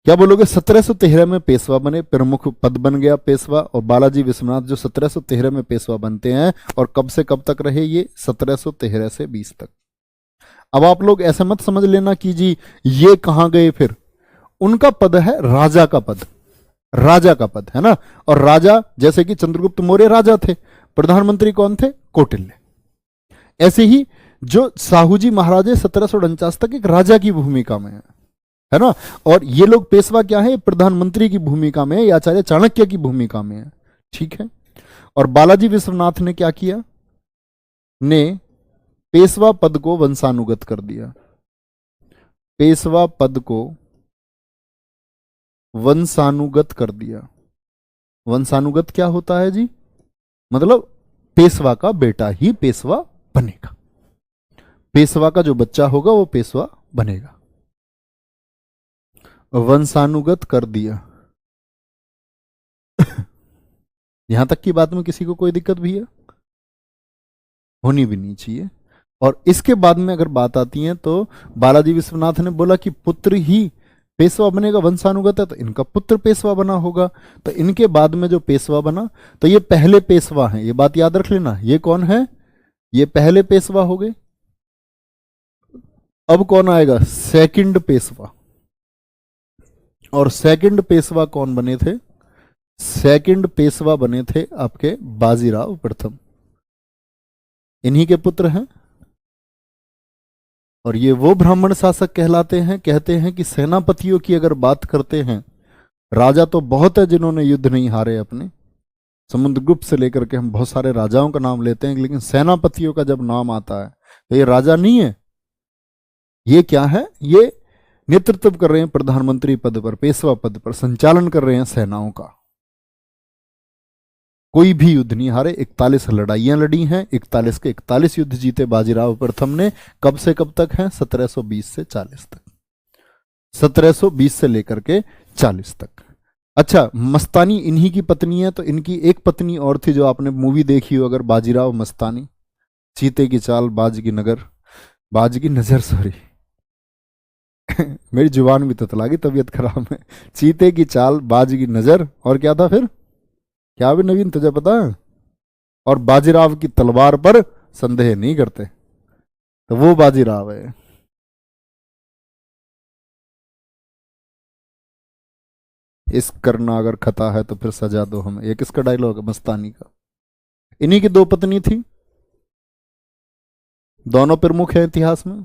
A: क्या बोलोगे? 1713 में पेशवा बने, प्रमुख पद बन गया पेशवा। और बालाजी विश्वनाथ जो 1713 में पेशवा बनते हैं, और कब से कब तक रहे ये? 1713 से 20 तक। अब आप लोग ऐसा मत समझ लेना कि जी ये कहां गए फिर। उनका पद है राजा का पद, राजा का पद है ना। और राजा जैसे कि चंद्रगुप्त मौर्य राजा थे, प्रधानमंत्री कौन थे? कौटिल्य। ऐसे ही जो साहू जी महाराज 1749 तक एक राजा की भूमिका में है ना। और ये लोग पेशवा क्या है? प्रधानमंत्री की भूमिका में, या आचार्य चाणक्य की भूमिका में है। ठीक है, और बालाजी विश्वनाथ ने क्या किया? ने पेशवा पद को वंशानुगत कर दिया। पेशवा पद को वंशानुगत कर दिया। वंशानुगत क्या होता है जी? मतलब पेशवा का बेटा ही पेशवा बनेगा, पेशवा का जो बच्चा होगा वो पेशवा बनेगा। वंशानुगत कर दिया। यहां तक की बात में किसी को कोई दिक्कत भी है? होनी भी नहीं चाहिए। और इसके बाद में अगर बात आती है तो बालाजी विश्वनाथ ने बोला कि पुत्र ही पेशवा बनेगा वंशानुगत है तो इनका पुत्र पेशवा बना होगा, तो इनके बाद में जो पेशवा बना तो ये पहले पेशवा हैं, ये बात याद रख लेना। ये कौन है? ये पहले पेशवा हो गए। अब कौन आएगा? सेकंड पेशवा। और सेकंड पेशवा कौन बने थे? सेकंड पेशवा बने थे आपके बाजीराव प्रथम, इन्हीं के पुत्र हैं। और ये वो ब्राह्मण शासक कहलाते हैं। कहते हैं कि सेनापतियों की अगर बात करते हैं, राजा तो बहुत है जिन्होंने युद्ध नहीं हारे अपने, समुद्रगुप्त से लेकर के हम बहुत सारे राजाओं का नाम लेते हैं, लेकिन सेनापतियों का जब नाम आता है तो ये राजा नहीं है। ये क्या है? ये नेतृत्व कर रहे हैं प्रधानमंत्री पद पर, पेशवा पद पर, संचालन कर रहे हैं सेनाओं का। कोई भी युद्ध नहीं हारे, 41 लड़ाइयां लड़ी हैं, 41 के 41 युद्ध जीते बाजीराव प्रथम ने। कब से कब तक हैं? 1720 से 40 तक, 1720 से लेकर के 40 तक। अच्छा, मस्तानी इन्हीं की पत्नी है, तो इनकी एक पत्नी और थी जो आपने मूवी देखी हो अगर, बाजीराव मस्तानी। चीते की चाल बाज की नगर, बाज की नजर, सॉरी मेरी जुबान भी ततला गई, तबीयत खराब है। चीते की चाल बाज की नजर, और क्या था फिर? क्या भी नवीन तुझे पता है? और बाजीराव की तलवार पर संदेह नहीं करते, तो वो बाजीराव है। इस करना अगर खता है तो फिर सजा दो हमें, ये किसका डायलॉग है? मस्तानी का। इन्हीं की दो पत्नी थी, दोनों प्रमुख है इतिहास में।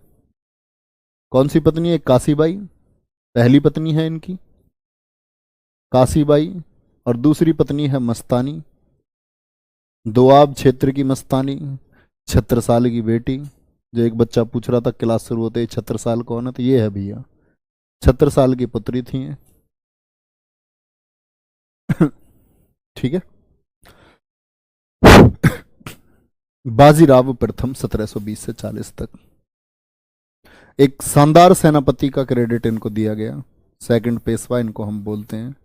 A: कौन सी पत्नी है? काशीबाई पहली पत्नी है इनकी, काशीबाई, और दूसरी पत्नी है मस्तानी, दोआब क्षेत्र की मस्तानी, छत्रसाल की बेटी। जो एक बच्चा पूछ रहा था क्लास शुरू होते ही छत्रसाल कौन है, तो ये है भैया, छत्रसाल की पुत्री थी ये। ठीक है। बाजीराव प्रथम 1720 से 40 तक, एक शानदार सेनापति का क्रेडिट इनको दिया गया। सेकंड पेशवा इनको हम बोलते हैं।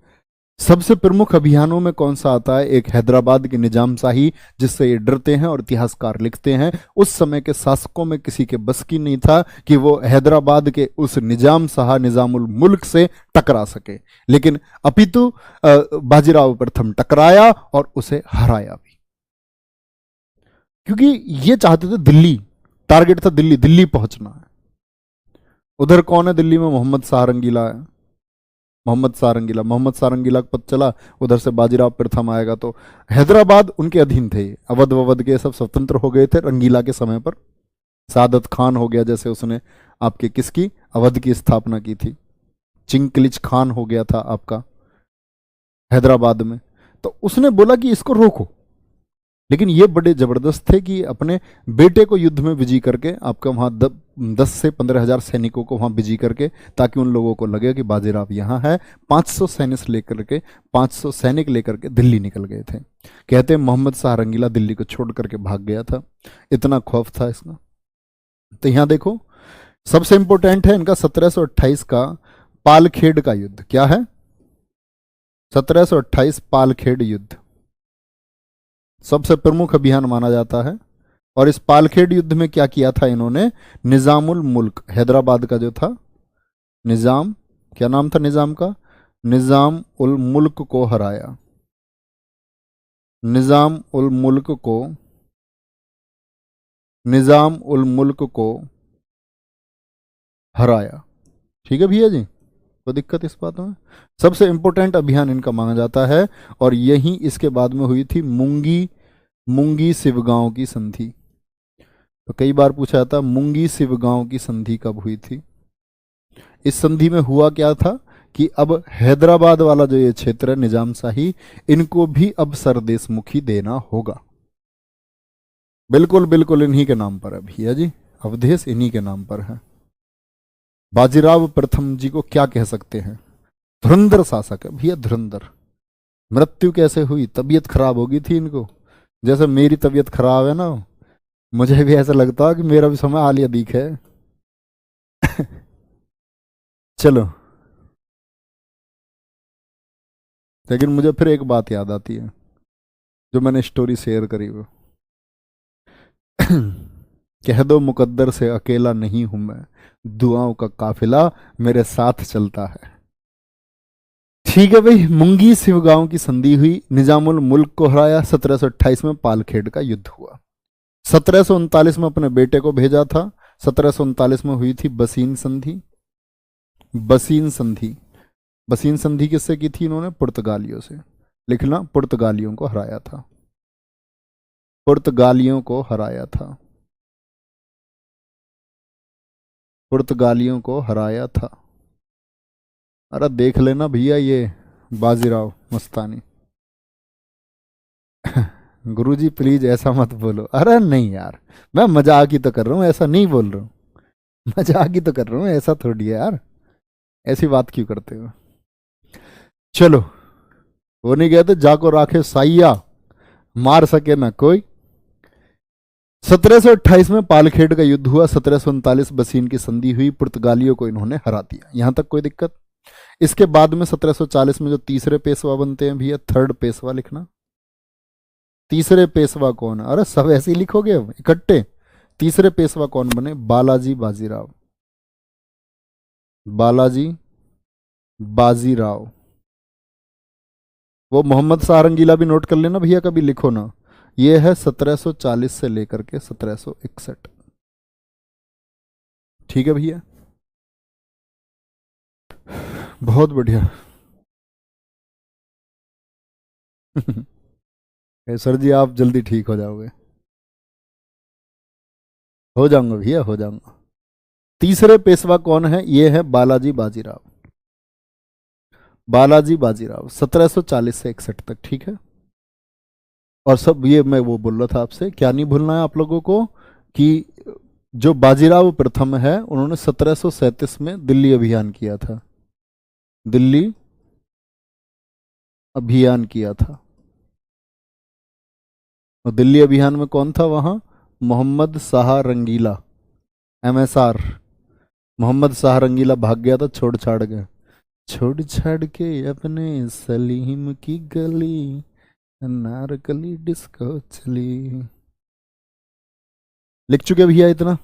A: सबसे प्रमुख अभियानों में कौन सा आता है? एक हैदराबाद की निजामशाही, जिससे ये डरते हैं और इतिहासकार लिखते हैं उस समय के शासकों में किसी के बस की नहीं था कि वो हैदराबाद के उस निजाम शाह निजामुल मुल्क से टकरा सके, लेकिन अपितु बाजीराव प्रथम टकराया और उसे हराया भी, क्योंकि ये चाहते थे दिल्ली, टारगेट था दिल्ली, दिल्ली पहुंचना है। उधर कौन है दिल्ली में? मोहम्मद शाह रंगीला है, मोहम्मद शाह रंगीला, मोहम्मद शाह रंगीला का पता चला, उधर से बाजीराव प्रथम आएगा। तो हैदराबाद उनके अधीन थे, अवध ववध के सब स्वतंत्र हो गए थे रंगीला के समय पर। सादत खान हो गया, जैसे उसने आपके किसकी, अवध की स्थापना की थी। चिंकलिच खान हो गया था आपका हैदराबाद में। तो उसने बोला कि इसको रोको, लेकिन ये बड़े जबरदस्त थे कि अपने बेटे को युद्ध में विजयी करके आपका वहां 10 से 15,000 सैनिकों को वहां विजयी करके, ताकि उन लोगों को लगे कि बाजीराव यहाँ है। 500 सैनिक लेकर के 500 सैनिक लेकर के दिल्ली निकल गए थे। कहते हैं मोहम्मद शाह रंगीला दिल्ली को छोड़ करके भाग गया था, इतना खौफ था इसका। तो यहां देखो, सबसे इंपॉर्टेंट है इनका 1728 का पालखेड़ का युद्ध। क्या है? 1728 पालखेड़ युद्ध सबसे प्रमुख अभियान माना जाता है। और इस पालखेड़ युद्ध में क्या किया था इन्होंने? निजामुल मुल्क, हैदराबाद का जो था निजाम, क्या नाम था निजाम का? निजाम उल मुल्क को हराया। निजाम उल मुल्क को, निजाम उल मुल्क को हराया। ठीक है भैया जी, कोई दिक्कत इस बात में? सबसे इंपॉर्टेंट अभियान इनका माना जाता है। और यही इसके बाद में हुई थी मुंगी शिवगांव की संधि। तो कई बार पूछा जाता मुंगी शिवगांव की संधि कब हुई थी? इस संधि में हुआ क्या था कि अब हैदराबाद वाला जो ये क्षेत्र है निजामशाही, इनको भी अब सरदेशमुखी देना होगा। बिल्कुल बिल्कुल इन्हीं के नाम पर है भैया जी, अवधेश इन्हीं के नाम पर है। बाजीराव प्रथम जी को क्या कह सकते हैं? धुरंधर शासक है भैया, धुरंधर। मृत्यु कैसे हुई? तबीयत खराब हो गई थी इनको, जैसे मेरी तबीयत खराब है ना, मुझे भी ऐसा लगता है कि मेरा भी समय आलिया दीख है। चलो, लेकिन मुझे फिर एक बात याद आती है जो मैंने स्टोरी शेयर करी वो। कह दो मुकद्दर से अकेला नहीं हूं मैं, दुआओं का काफिला मेरे साथ चलता है। ठीक है भाई। मुंगी सिवगांव की संधि हुई, निजामुल मुल्क को हराया, 1728 में पालखेड़ का युद्ध हुआ। 1739 में अपने बेटे को भेजा था। 1739 में हुई थी बसीन संधि। बसीन संधि, बसीन संधि किससे की थी इन्होंने? पुर्तगालियों से। लिखना, पुर्तगालियों को हराया था, पुर्तगालियों को हराया था, पुर्तगालियों को हराया था। अरे देख लेना भैया, ये बाजीराव मस्तानी। गुरुजी प्लीज ऐसा मत बोलो। अरे नहीं यार, मैं मजाक ही तो कर रहा हूँ, ऐसा नहीं बोल रहा हूँ। मजाक ही तो कर रहा हूँ, ऐसा थोड़ी है यार। ऐसी बात क्यों करते हो? चलो, वो नहीं कहते जाको राखे साइया, मार सके ना कोई। 1728 में पालखेड़ का युद्ध हुआ। 1739 बसीन की संधि हुई, पुर्तगालियों को इन्होंने हरा दिया। यहां तक कोई दिक्कत? इसके बाद में 1740 में जो तीसरे पेशवा बनते हैं भैया, थर्ड पेशवा लिखना। तीसरे पेशवा कौन है? अरे सब ऐसे ही लिखोगे अब इकट्ठे। तीसरे पेशवा कौन बने? बालाजी बाजीराव। बालाजी बाजीराव। वो मोहम्मद शाह रंगीला भी नोट कर लेना भैया, कभी लिखो ना। ये है 1740 से लेकर के 1761। ठीक है भैया, बहुत बढ़िया। सर जी आप जल्दी ठीक हो जाओगे। हो जाऊंगा भैया, हो जाऊंगा। तीसरे पेशवा कौन है? ये है बालाजी बाजीराव। बालाजी बाजीराव 1740 से 61 तक। ठीक है। और सब ये मैं वो बोल रहा था आपसे, क्या नहीं भूलना है आप लोगों को कि जो बाजीराव प्रथम है उन्होंने 1737 में दिल्ली अभियान किया था। दिल्ली अभियान किया था। और दिल्ली अभियान में कौन था वहां? मोहम्मद शाह रंगीला, MSR। मोहम्मद शाह रंगीला भाग गया था, छोड़ छाड़ गया। छोड़ छाड़ के अपने सलीम की गली, नारकली डिस्को चली। लिख चुके भैया इतना?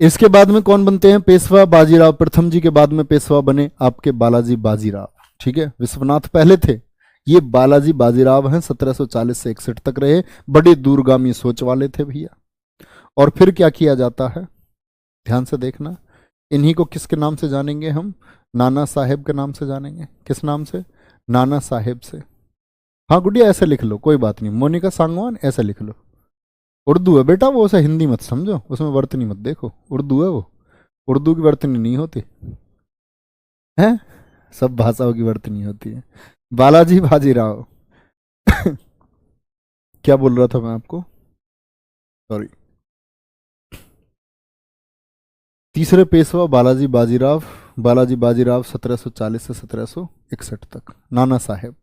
A: इसके बाद में कौन बनते हैं पेशवा? बाजीराव प्रथम जी के बाद में पेशवा बने आपके बालाजी बाजीराव। ठीक है, विश्वनाथ पहले थे, ये बालाजी बाजीराव हैं। 1740 से 61 तक रहे, बड़ी दूरगामी सोच वाले थे भैया। और फिर क्या किया जाता है, ध्यान से देखना। इन्हीं को किसके नाम से जानेंगे हम? नाना साहेब के नाम से जानेंगे। किस नाम से? नाना साहेब से। हाँ गुड़िया ऐसे लिख लो, कोई बात नहीं। मोनिका सांगवान ऐसे लिख लो। उर्दू है बेटा वो, उसे हिंदी मत समझो, उसमें वर्तनी मत देखो। उर्दू है वो, उर्दू की वर्तनी नहीं होती है, सब भाषाओं की वर्तनी होती है। बालाजी बाजीराव। क्या बोल रहा था मैं आपको? सॉरी। तीसरे पेशवा बालाजी बाजीराव। बालाजी बाजीराव 1740 से 1761 तक। Nana Sahib,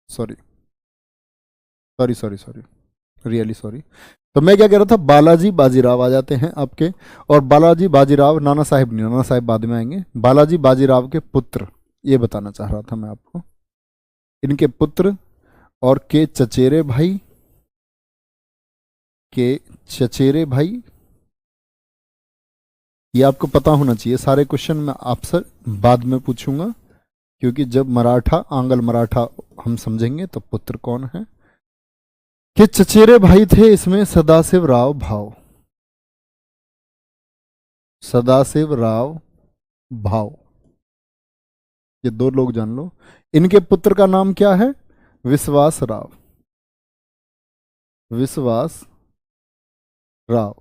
A: sorry sorry sorry sorry, really sorry. तो मैं क्या कह रहा था, बालाजी बाजीराव आ जाते हैं आपके। और बालाजी बाजीराव, नाना साहेब नहीं, नाना साहेब बाद में आएंगे। बालाजी बाजीराव के पुत्र, ये बताना चाह रहा था मैं आपको। इनके पुत्र और के चचेरे भाई, के चचेरे भाई, ये आपको पता होना चाहिए। सारे क्वेश्चन मैं आपसे बाद में पूछूंगा, क्योंकि जब मराठा आंग्ल मराठा हम समझेंगे तो पुत्र कौन है। कि चचेरे भाई थे इसमें सदाशिव राव भाव, सदाशिव राव भाव, ये दो लोग जान लो। इनके पुत्र का नाम क्या है? विश्वास राव, विश्वास राव।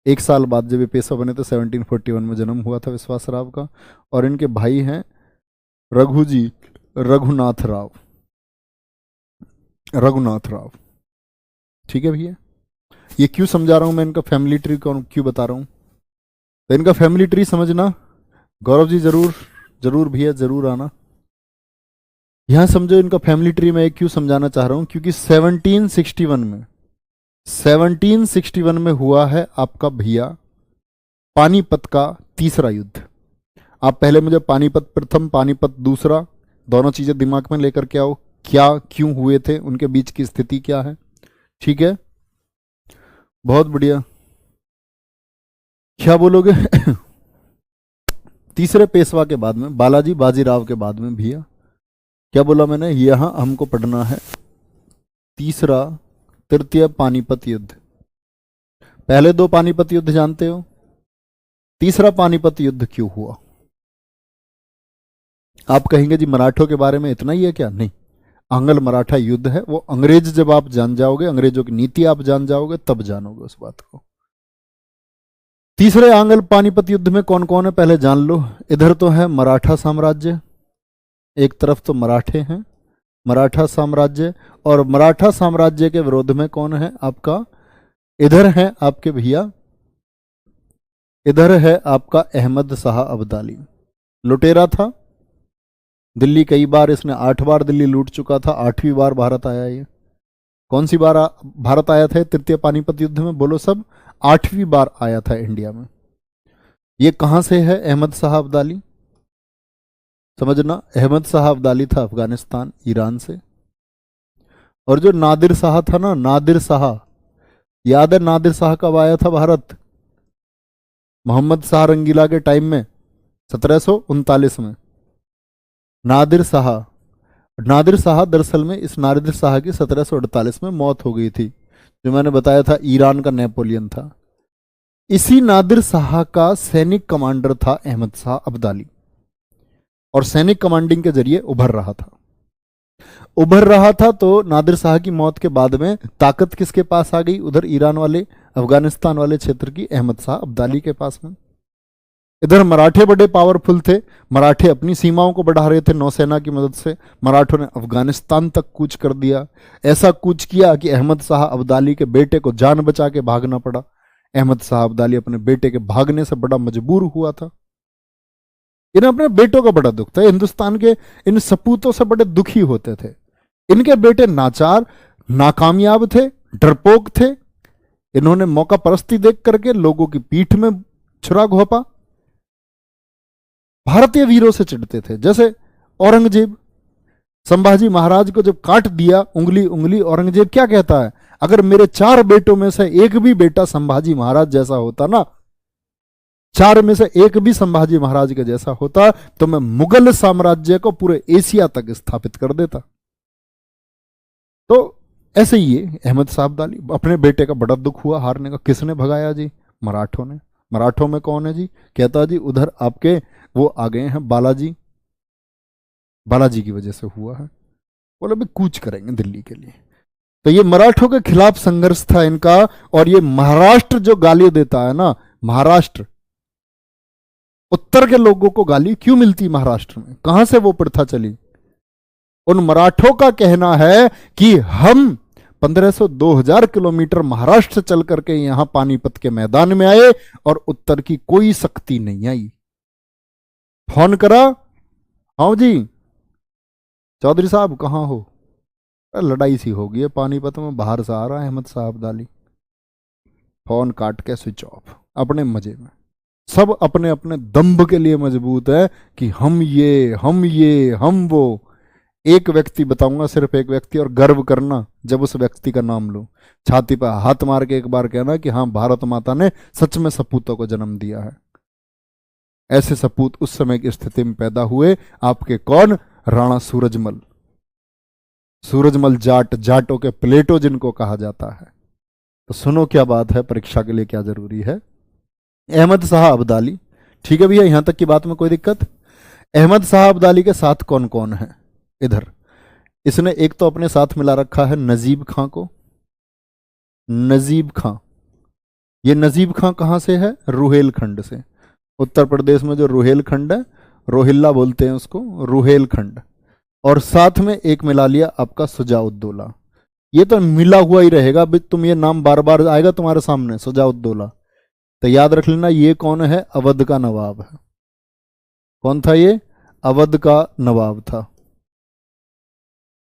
A: एक साल बाद जब ये पेशवा बने तो 1741 में जन्म हुआ था विश्वास राव का। और इनके भाई हैं रघुजी, रघुनाथ राव, रघुनाथ राव। ठीक है भैया, ये क्यों समझा रहा हूं मैं, इनका फैमिली ट्री क्यों बता रहा हूं? तो इनका फैमिली ट्री समझना। गौरव जी जरूर जरूर भैया जरूर आना। यहां समझो इनका फैमिली ट्री मैं क्यों समझाना चाह रहा हूं, क्योंकि 1761 में, 1761 में हुआ है आपका भैया पानीपत का तीसरा युद्ध। आप पहले मुझे पानीपत प्रथम, पानीपत दूसरा, दोनों चीजें दिमाग में लेकर के आओ। क्या क्यों हुए थे, उनके बीच की स्थिति क्या है। ठीक है, बहुत बढ़िया। क्या बोलोगे? तीसरे पेशवा के बाद में, बालाजी बाजीराव के बाद में भैया, क्या बोला मैंने? यहां हमको पढ़ना है तीसरा तृतीय पानीपत युद्ध। पहले दो पानीपत युद्ध जानते हो, तीसरा पानीपत युद्ध क्यों हुआ? आप कहेंगे जी मराठों के बारे में इतना ही है क्या? नहीं, आंग्ल मराठा युद्ध है वो। अंग्रेज जब आप जान जाओगे, अंग्रेजों की नीति आप जान जाओगे, तब जानोगे उस बात को। तीसरे आंग्ल पानीपत युद्ध में कौन कौन है पहले जान लो। इधर तो है मराठा साम्राज्य, एक तरफ तो मराठे हैं, मराठा साम्राज्य, और मराठा साम्राज्य के विरोध में कौन है आपका? इधर है आपके भैया, इधर है आपका अहमद शाह अब्दाली। लुटेरा था, दिल्ली कई बार, इसने 8 बार दिल्ली लूट चुका था, 8वीं बार भारत आया ये। कौन सी बार भारत आया था तृतीय पानीपत युद्ध में? बोलो सब। 8वीं बार आया था इंडिया में। ये कहां से है अहमद शाह अब्दाली? समझना, अहमद शाह अब्दाली था अफगानिस्तान, ईरान से। और जो नादिर शाह था ना, नादिर शाह, याद है नादिर शाह कब आया था भारत? मोहम्मद शाह रंगीला के टाइम में, 1739 में। नादिर शाह, नादिर शाह दरअसल में, इस नादिर शाह की 1748 में मौत हो गई थी, जो मैंने बताया था ईरान का नेपोलियन था। इसी नादिर शाह का सैनिक कमांडर था अहमद शाह अब्दाली, और सैनिक कमांडिंग के जरिए उभर रहा था। उभर रहा था तो नादिर शाह की मौत के बाद में ताकत किसके पास आ गई? उधर ईरान वाले, अफगानिस्तान वाले क्षेत्र की अहमद शाह अब्दाली के पास में। इधर मराठे बड़े पावरफुल थे, मराठे अपनी सीमाओं को बढ़ा रहे थे नौसेना की मदद से। मराठों ने अफगानिस्तान तक कूच कर दिया, ऐसा कूच किया कि अहमद शाह अब्दाली के बेटे को जान बचा के भागना पड़ा। अहमद शाह अब्दाली अपने बेटे के भागने से बड़ा मजबूर हुआ था। इन्हें अपने बेटों का बड़ा दुख था, हिंदुस्तान के इन सपूतों से बड़े दुखी होते थे। इनके बेटे नाचार, नाकामयाब थे, डरपोक थे। इन्होंने मौका परस्ती देख करके लोगों की पीठ में छुरा घोंपा। भारतीय वीरों से चिढ़ते थे, जैसे औरंगजेब। संभाजी महाराज को जब काट दिया उंगली उंगली, औरंगजेब क्या कहता है? अगर मेरे 4 बेटों में से एक भी बेटा संभाजी महाराज जैसा होता ना, 4 में से एक भी संभाजी महाराज के जैसा होता, तो मैं मुगल साम्राज्य को पूरे एशिया तक स्थापित कर देता। तो ऐसे ही ये अहमद शाह अब्दाली, अपने बेटे का बड़ा दुख हुआ हारने का। किसने भगाया जी? मराठों ने। मराठों में कौन है जी? कहता जी उधर आपके वो आ गए हैं बालाजी, बालाजी की वजह से हुआ है। बोले भी कूच करेंगे दिल्ली के लिए। तो ये मराठों के खिलाफ संघर्ष था इनका। और ये महाराष्ट्र जो गाली देता है ना, महाराष्ट्र, उत्तर के लोगों को गाली क्यों मिलती महाराष्ट्र में? कहां से वो प्रथा चली? उन मराठों का कहना है कि हम 1500-2000 किलोमीटर महाराष्ट्र चल करके यहां पानीपत के मैदान में आए और उत्तर की कोई शक्ति नहीं आई। फोन करा, हाँ जी चौधरी साहब कहां हो? लड़ाई सी हो गई है पानीपत में, बाहर से आ रहा है अहमद शाह अब्दाली। फोन काट के स्विच ऑफ, अपने मजे में। सब अपने अपने दंभ के लिए मजबूत है कि हम ये, हम ये, हम वो। एक व्यक्ति बताऊंगा, सिर्फ एक व्यक्ति, और गर्व करना जब उस व्यक्ति का नाम लो। छाती पर हाथ मार के एक बार कहना कि हाँ, भारत माता ने सच में सपूतों को जन्म दिया है। ऐसे सपूत उस समय की स्थिति में पैदा हुए। आपके कौन? राणा सूरजमल। सूरजमल जाट, जाटों के प्लेटो जिनको कहा जाता है। तो सुनो क्या बात है, परीक्षा के लिए क्या जरूरी है। अहमद शाह अब्दाली, ठीक है भैया, यहां तक की बात में कोई दिक्कत? अहमद शाह अब्दाली के साथ कौन कौन है? इधर इसने एक तो अपने साथ मिला रखा है नजीब खां को। नजीब खां, ये नजीब खां कहां से है? रुहेलखंड से। उत्तर प्रदेश में जो रुहेलखंड है, रोहिल्ला बोलते हैं उसको, रुहेलखंड। और साथ में एक मिला लिया आपका सुजाउद्दौला। ये तो मिला हुआ ही रहेगा, तुम ये नाम बार बार आएगा तुम्हारे सामने, सुजाउद्दौला। तो याद रख लेना, ये कौन है? अवध का नवाब है। कौन था ये? अवध का नवाब था।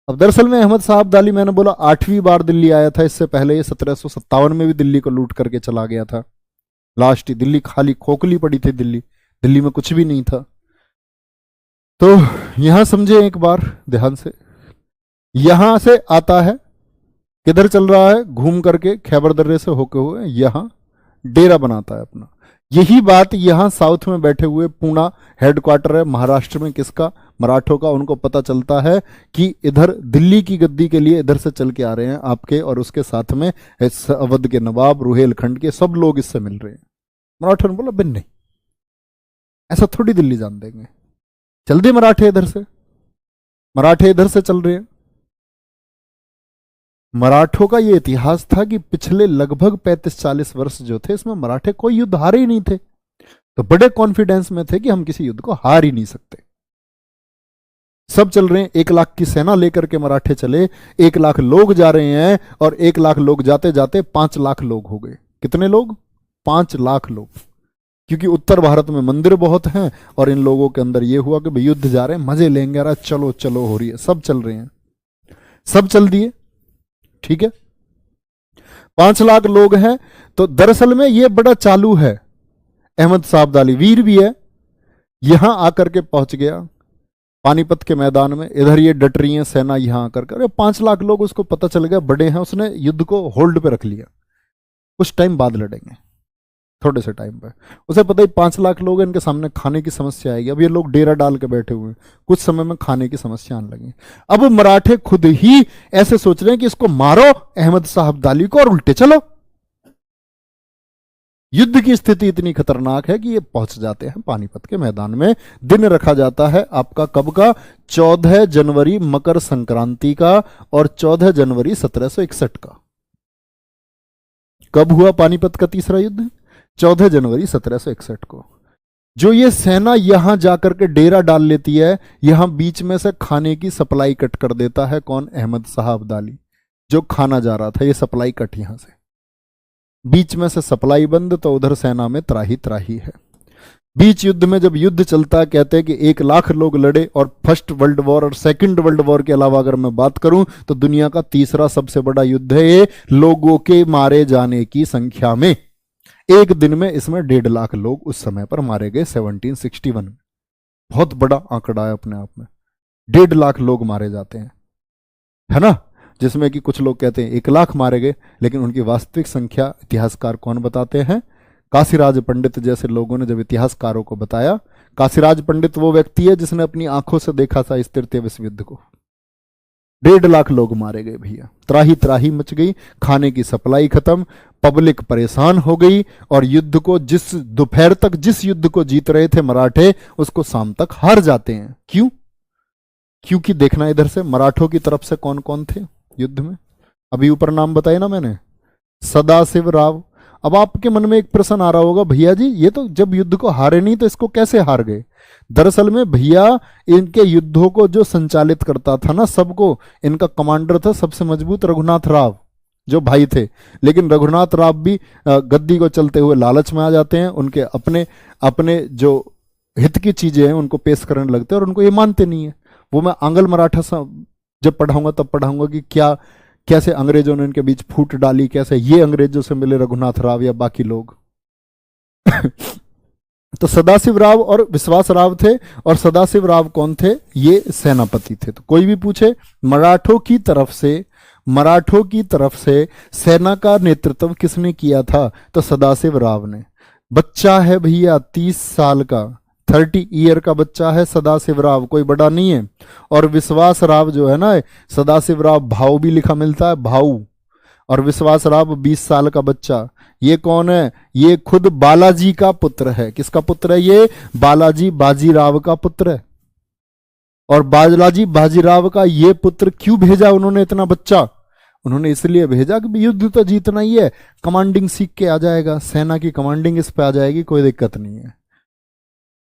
A: अब दरअसल में अहमद शाह अब्दाली, मैंने बोला 8वीं बार दिल्ली आया था। इससे पहले ये 1757 में भी दिल्ली को लूट करके चला गया था। लास्ट ही दिल्ली खाली खोखली पड़ी थी, दिल्ली में कुछ भी नहीं था। तो यहां समझे एक बार ध्यान से, यहां से आता है, किधर चल रहा है? घूम करके खैबर दर्रे से होके हुए यहां डेरा बनाता है अपना। यही बात यहाँ साउथ में बैठे हुए पूना हेडक्वार्टर है महाराष्ट्र में किसका, मराठों का, उनको पता चलता है कि इधर दिल्ली की गद्दी के लिए इधर से चल के आ रहे हैं आपके, और उसके साथ में इस अवध के नवाब, रुहेलखंड के सब लोग इससे मिल रहे हैं। मराठों ने बोला बिन नहीं, ऐसा थोड़ी दिल्ली जान देंगे, चल दिए मराठे इधर से, मराठे इधर से चल रहे हैं। मराठों का ये इतिहास था कि पिछले लगभग 35-40 वर्ष जो थे इसमें मराठे कोई युद्ध हारे ही नहीं थे, तो बड़े कॉन्फिडेंस में थे कि हम किसी युद्ध को हार ही नहीं सकते। सब चल रहे हैं, 1 लाख की सेना लेकर के मराठे चले, 1 लाख लोग जा रहे हैं, और 1 लाख लोग जाते जाते 5 लाख लोग हो गए। कितने लोग? 5 लाख लोग, क्योंकि उत्तर भारत में मंदिर बहुत हैं, और इन लोगों के अंदर ये हुआ कि भाई युद्ध जा रहे हैं, मजे लेंगे, अरे चलो चलो हो रही है, सब चल रहे हैं, सब चल दिए, ठीक है। 5 लाख लोग हैं, तो दरअसल में ये बड़ा चालू है, अहमद साहब अब्दाली वीर भी है, यहां आकर के पहुंच गया पानीपत के मैदान में, इधर ये डट रही है सेना, यहां आकर के 5 लाख लोग, उसको पता चल गया बड़े हैं, उसने युद्ध को होल्ड पे रख लिया, कुछ टाइम बाद लड़ेंगे, थोड़े से टाइम पे। उसे पता ही 5 लाख लोग हैं, इनके सामने खाने की समस्या आएगी, अब ये लोग डेरा डाल के बैठे हुए हैं, कुछ समय में खाने की समस्या आने लगी। अब मराठे खुद ही ऐसे सोच रहे हैं कि इसको मारो अहमद साहब अब्दाली को और उल्टे चलो। युद्ध की स्थिति इतनी खतरनाक है कि ये पहुंच जाते हैं पानीपत के मैदान में। दिन रखा जाता है आपका कब का? 14 जनवरी मकर संक्रांति का, और 14 जनवरी 1761 का। कब हुआ पानीपत का तीसरा युद्ध? 14 जनवरी 1761 को। जो ये सेना यहां जाकर के डेरा डाल लेती है, यहां बीच में से खाने की सप्लाई कट कर देता है कौन? अहमद साहब अब्दाली। जो खाना जा रहा था ये सप्लाई कट, यहां से बीच में से सप्लाई बंद, तो उधर सेना में त्राही त्राही है। बीच युद्ध में जब युद्ध चलता है, कहते हैं कि 1 लाख लोग लड़े, और फर्स्ट वर्ल्ड वॉर और सेकंड वर्ल्ड वॉर के अलावा अगर मैं बात करूं तो दुनिया का तीसरा सबसे बड़ा युद्ध है ये, लोगों के मारे जाने की संख्या में। एक दिन में इसमें 1.5 लाख लोग उस समय पर मारे गए 1761 में। बहुत बड़ा आंकड़ा है अपने आप में, 1.5 लाख लोग मारे जाते हैं, है ना, जिसमें कि कुछ लोग कहते हैं 1 लाख मारे गए, लेकिन उनकी वास्तविक संख्या इतिहासकार कौन बताते हैं? काशीराज पंडित जैसे लोगों ने जब इतिहासकारों को बताया, काशीराज पंडित वो व्यक्ति है जिसने अपनी आंखों से देखा था इस तृतीय विश्व युद्ध को। 1.5 लाख लोग मारे गए भैया, त्राही त्राही मच गई, खाने की सप्लाई खत्म, पब्लिक परेशान हो गई, और युद्ध को जिस दोपहर तक जिस युद्ध को जीत रहे थे मराठे, उसको शाम तक हार जाते हैं। क्यों? क्योंकि देखना इधर से मराठों की तरफ से कौन कौन थे युद्ध में, अभी ऊपर नाम बताए ना मैंने, सदाशिव राव। अब आपके मन में एक प्रश्न आ रहा होगा, भैया जी ये तो जब युद्ध को हारे नहीं तो इसको कैसे हार गए? दरअसल में भैया इनके युद्धों को जो संचालित करता था ना सबको, इनका कमांडर था सबसे मजबूत रघुनाथ राव, जो भाई थे। लेकिन रघुनाथ राव भी गद्दी को चलते हुए लालच में आ जाते हैं, उनके अपने अपने जो हित की चीजें हैं उनको पेश करने लगते हैं, और उनको ये मानते नहीं है। वो मैं आंग्ल मराठा जब पढ़ाऊंगा तब पढ़ाऊंगा कि क्या कैसे अंग्रेजों ने इनके बीच फूट डाली, कैसे ये अंग्रेजों से मिले रघुनाथ राव या बाकी लोग। तो सदाशिव राव और विश्वास राव थे, और सदाशिव राव कौन थे? ये सेनापति थे। तो कोई भी पूछे मराठों की तरफ से सेना का नेतृत्व किसने किया था, तो सदाशिव राव ने। बच्चा है भैया 30 साल का, 30 ईयर का बच्चा है सदाशिव राव, कोई बड़ा नहीं है। और विश्वास राव जो है ना, सदाशिव राव भाऊ भी लिखा मिलता है, भाऊ, और विश्वास राव 20 साल का बच्चा। ये कौन है? ये खुद बालाजी का पुत्र है। किसका पुत्र है ये? बालाजी बाजीराव का पुत्र है। और बालाजी बाजीराव का ये पुत्र क्यों भेजा उन्होंने इतना बच्चा? उन्होंने इसलिए भेजा कि युद्ध तो जीतना ही है, कमांडिंग सीख के आ जाएगा, सेना की कमांडिंग इस पे आ जाएगी, कोई दिक्कत नहीं है।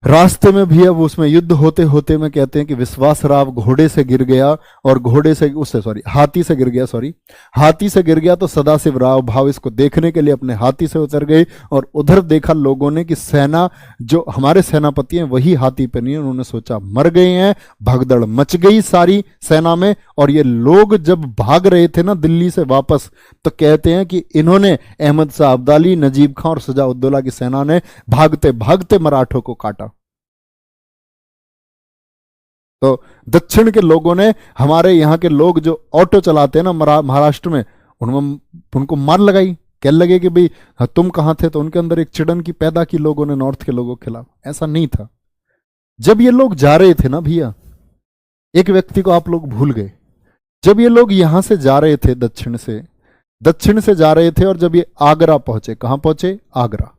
A: रास्ते में भी अब उसमें युद्ध होते होते में कहते हैं कि विश्वास राव घोड़े से गिर गया, और घोड़े से उससे हाथी से गिर गया, तो सदाशिव राव भाव इसको देखने के लिए अपने हाथी से उतर गए, और उधर देखा लोगों ने कि सेना जो हमारे सेनापति हैं वही हाथी पे नहीं है। उन्होंने सोचा मर गए हैं, भगदड़ मच गई सारी सेना में। और ये लोग जब भाग रहे थे ना दिल्ली से वापस, तो कहते हैं कि इन्होंने अहमद शाह अब्दाली, नजीब खां और शुजा-उद-दौला की सेना ने भागते भागते मराठों को काटा। तो दक्षिण के लोगों ने, हमारे यहाँ के लोग जो ऑटो चलाते हैं ना महाराष्ट्र में, उनको मार लगाई कह लगे कि भाई हाँ, तुम कहाँ थे, तो उनके अंदर एक चिड़न की पैदा की लोगों ने नॉर्थ के लोगों के खिलाफ। ऐसा नहीं था। जब ये लोग जा रहे थे ना भैया, एक व्यक्ति को आप लोग भूल गए। जब ये लोग यहां से जा रहे थे, दक्षिण से जा रहे थे, और जब ये आगरा पहुंचे, कहां पहुंचे? आगरा।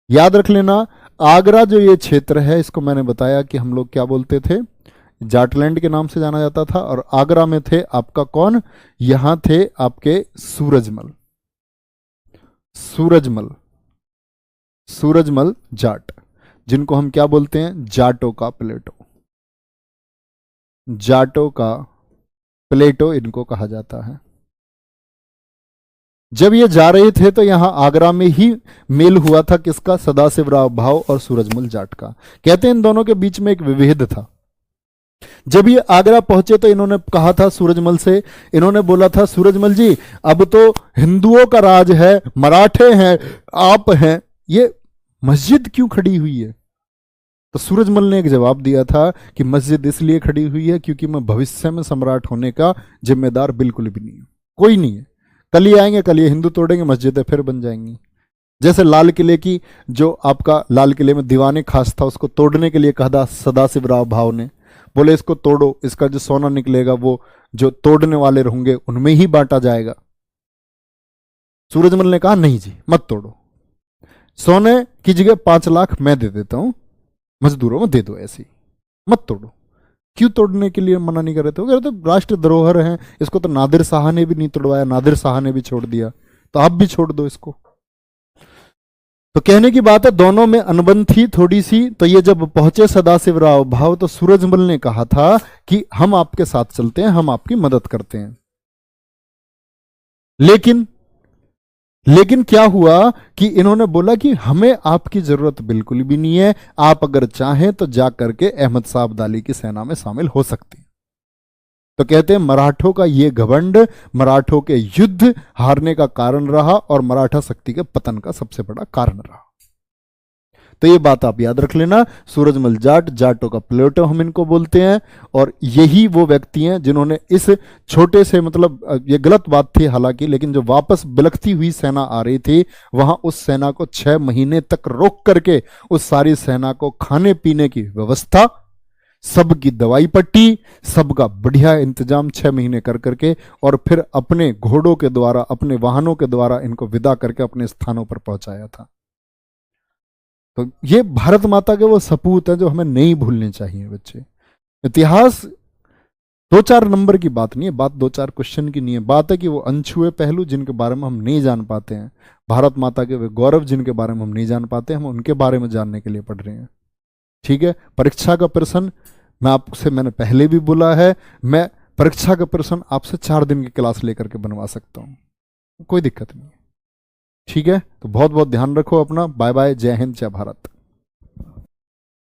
A: याद रख लेना, आगरा जो ये क्षेत्र है, इसको मैंने बताया कि हम लोग क्या बोलते थे, जाटलैंड के नाम से जाना जाता था। और आगरा में थे आपका कौन? यहां थे आपके सूरजमल, सूरजमल, सूरजमल जाट, जिनको हम क्या बोलते हैं? जाटों का प्लेटो, जाटों का प्लेटो इनको कहा जाता है। जब ये जा रहे थे तो यहां आगरा में ही मेल हुआ था किसका? सदाशिवराव भाव और सूरजमल जाट का। कहते हैं इन दोनों के बीच में एक विभेद था। जब ये आगरा पहुंचे तो इन्होंने कहा था सूरजमल से, इन्होंने बोला था, सूरजमल जी अब तो हिंदुओं का राज है, मराठे हैं, आप हैं, ये मस्जिद क्यों खड़ी हुई है? तो सूरजमल ने एक जवाब दिया था कि मस्जिद इसलिए खड़ी हुई है क्योंकि मैं भविष्य में सम्राट होने का जिम्मेदार बिल्कुल भी नहीं हूं, कोई नहीं है। कल ही आएंगे, कल ये हिंदू तोड़ेंगे, मस्जिदें फिर बन जाएंगी। जैसे लाल किले की, जो आपका लाल किले में दीवाने खास था, उसको तोड़ने के लिए कहा सदाशिवराव भाव ने, बोले इसको तोड़ो, इसका जो सोना निकलेगा वो जो तोड़ने वाले होंगे उनमें ही बांटा जाएगा। सूरजमल ने कहा नहीं जी, मत तोड़ो, सोने की जगह 5 लाख मैं दे देता हूं, मजदूरों में दे दो, ऐसी मत तोड़ो। क्यों तोड़ने के लिए मना नहीं कर रहे थे? वो कह रहे थे राष्ट्र धरोहर है, इसको तो नादिर शाह ने भी नहीं तोड़वाया, नादिर शाह ने भी छोड़ दिया, तो आप भी छोड़ दो इसको। तो कहने की बात है, दोनों में अनबन थी थोड़ी सी। तो ये जब पहुंचे सदाशिवराव भाव, तो सूरजमल ने कहा था कि हम आपके साथ चलते हैं, हम आपकी मदद करते हैं। लेकिन क्या हुआ कि इन्होंने बोला कि हमें आपकी जरूरत बिल्कुल भी नहीं है, आप अगर चाहें तो जा करके अहमद शाह अब्दाली की सेना में शामिल हो सकते हैं। तो कहते हैं मराठों का ये घमंड मराठों के युद्ध हारने का कारण रहा और मराठा शक्ति के पतन का सबसे बड़ा कारण रहा। तो ये बात आप याद रख लेना। सूरजमल जाट, जाटों का प्लेटो हम इनको बोलते हैं, और यही वो व्यक्ति हैं जिन्होंने इस छोटे से, मतलब ये गलत बात थी हालांकि, लेकिन जो वापस बिलखती हुई सेना आ रही थी, वहां उस सेना को 6 महीने तक रोक करके उस सारी सेना को खाने पीने की व्यवस्था, सबकी दवाई पट्टी, सबका बढ़िया इंतजाम 6 महीने कर करके, और फिर अपने घोड़ों के द्वारा, अपने वाहनों के द्वारा इनको विदा करके अपने स्थानों पर पहुंचाया था। तो ये भारत माता के वो सपूत हैं जो हमें नहीं भूलने चाहिए बच्चे। इतिहास 2-4 नंबर की बात नहीं है, बात 2-4 क्वेश्चन की नहीं है, बात है कि वो अनछुए पहलू जिनके बारे में हम नहीं जान पाते हैं, भारत माता के वे गौरव जिनके बारे में हम नहीं जान पाते, हम उनके बारे में जानने के लिए पढ़ रहे हैं। ठीक है। परीक्षा का प्रश्न मैंने पहले भी बोला है, मैं परीक्षा का प्रश्न आपसे 4 दिन की क्लास लेकर के बनवा सकता हूं, कोई दिक्कत नहीं है। ठीक है। तो बहुत बहुत ध्यान रखो अपना। Bye bye. जय हिंद, जय भारत।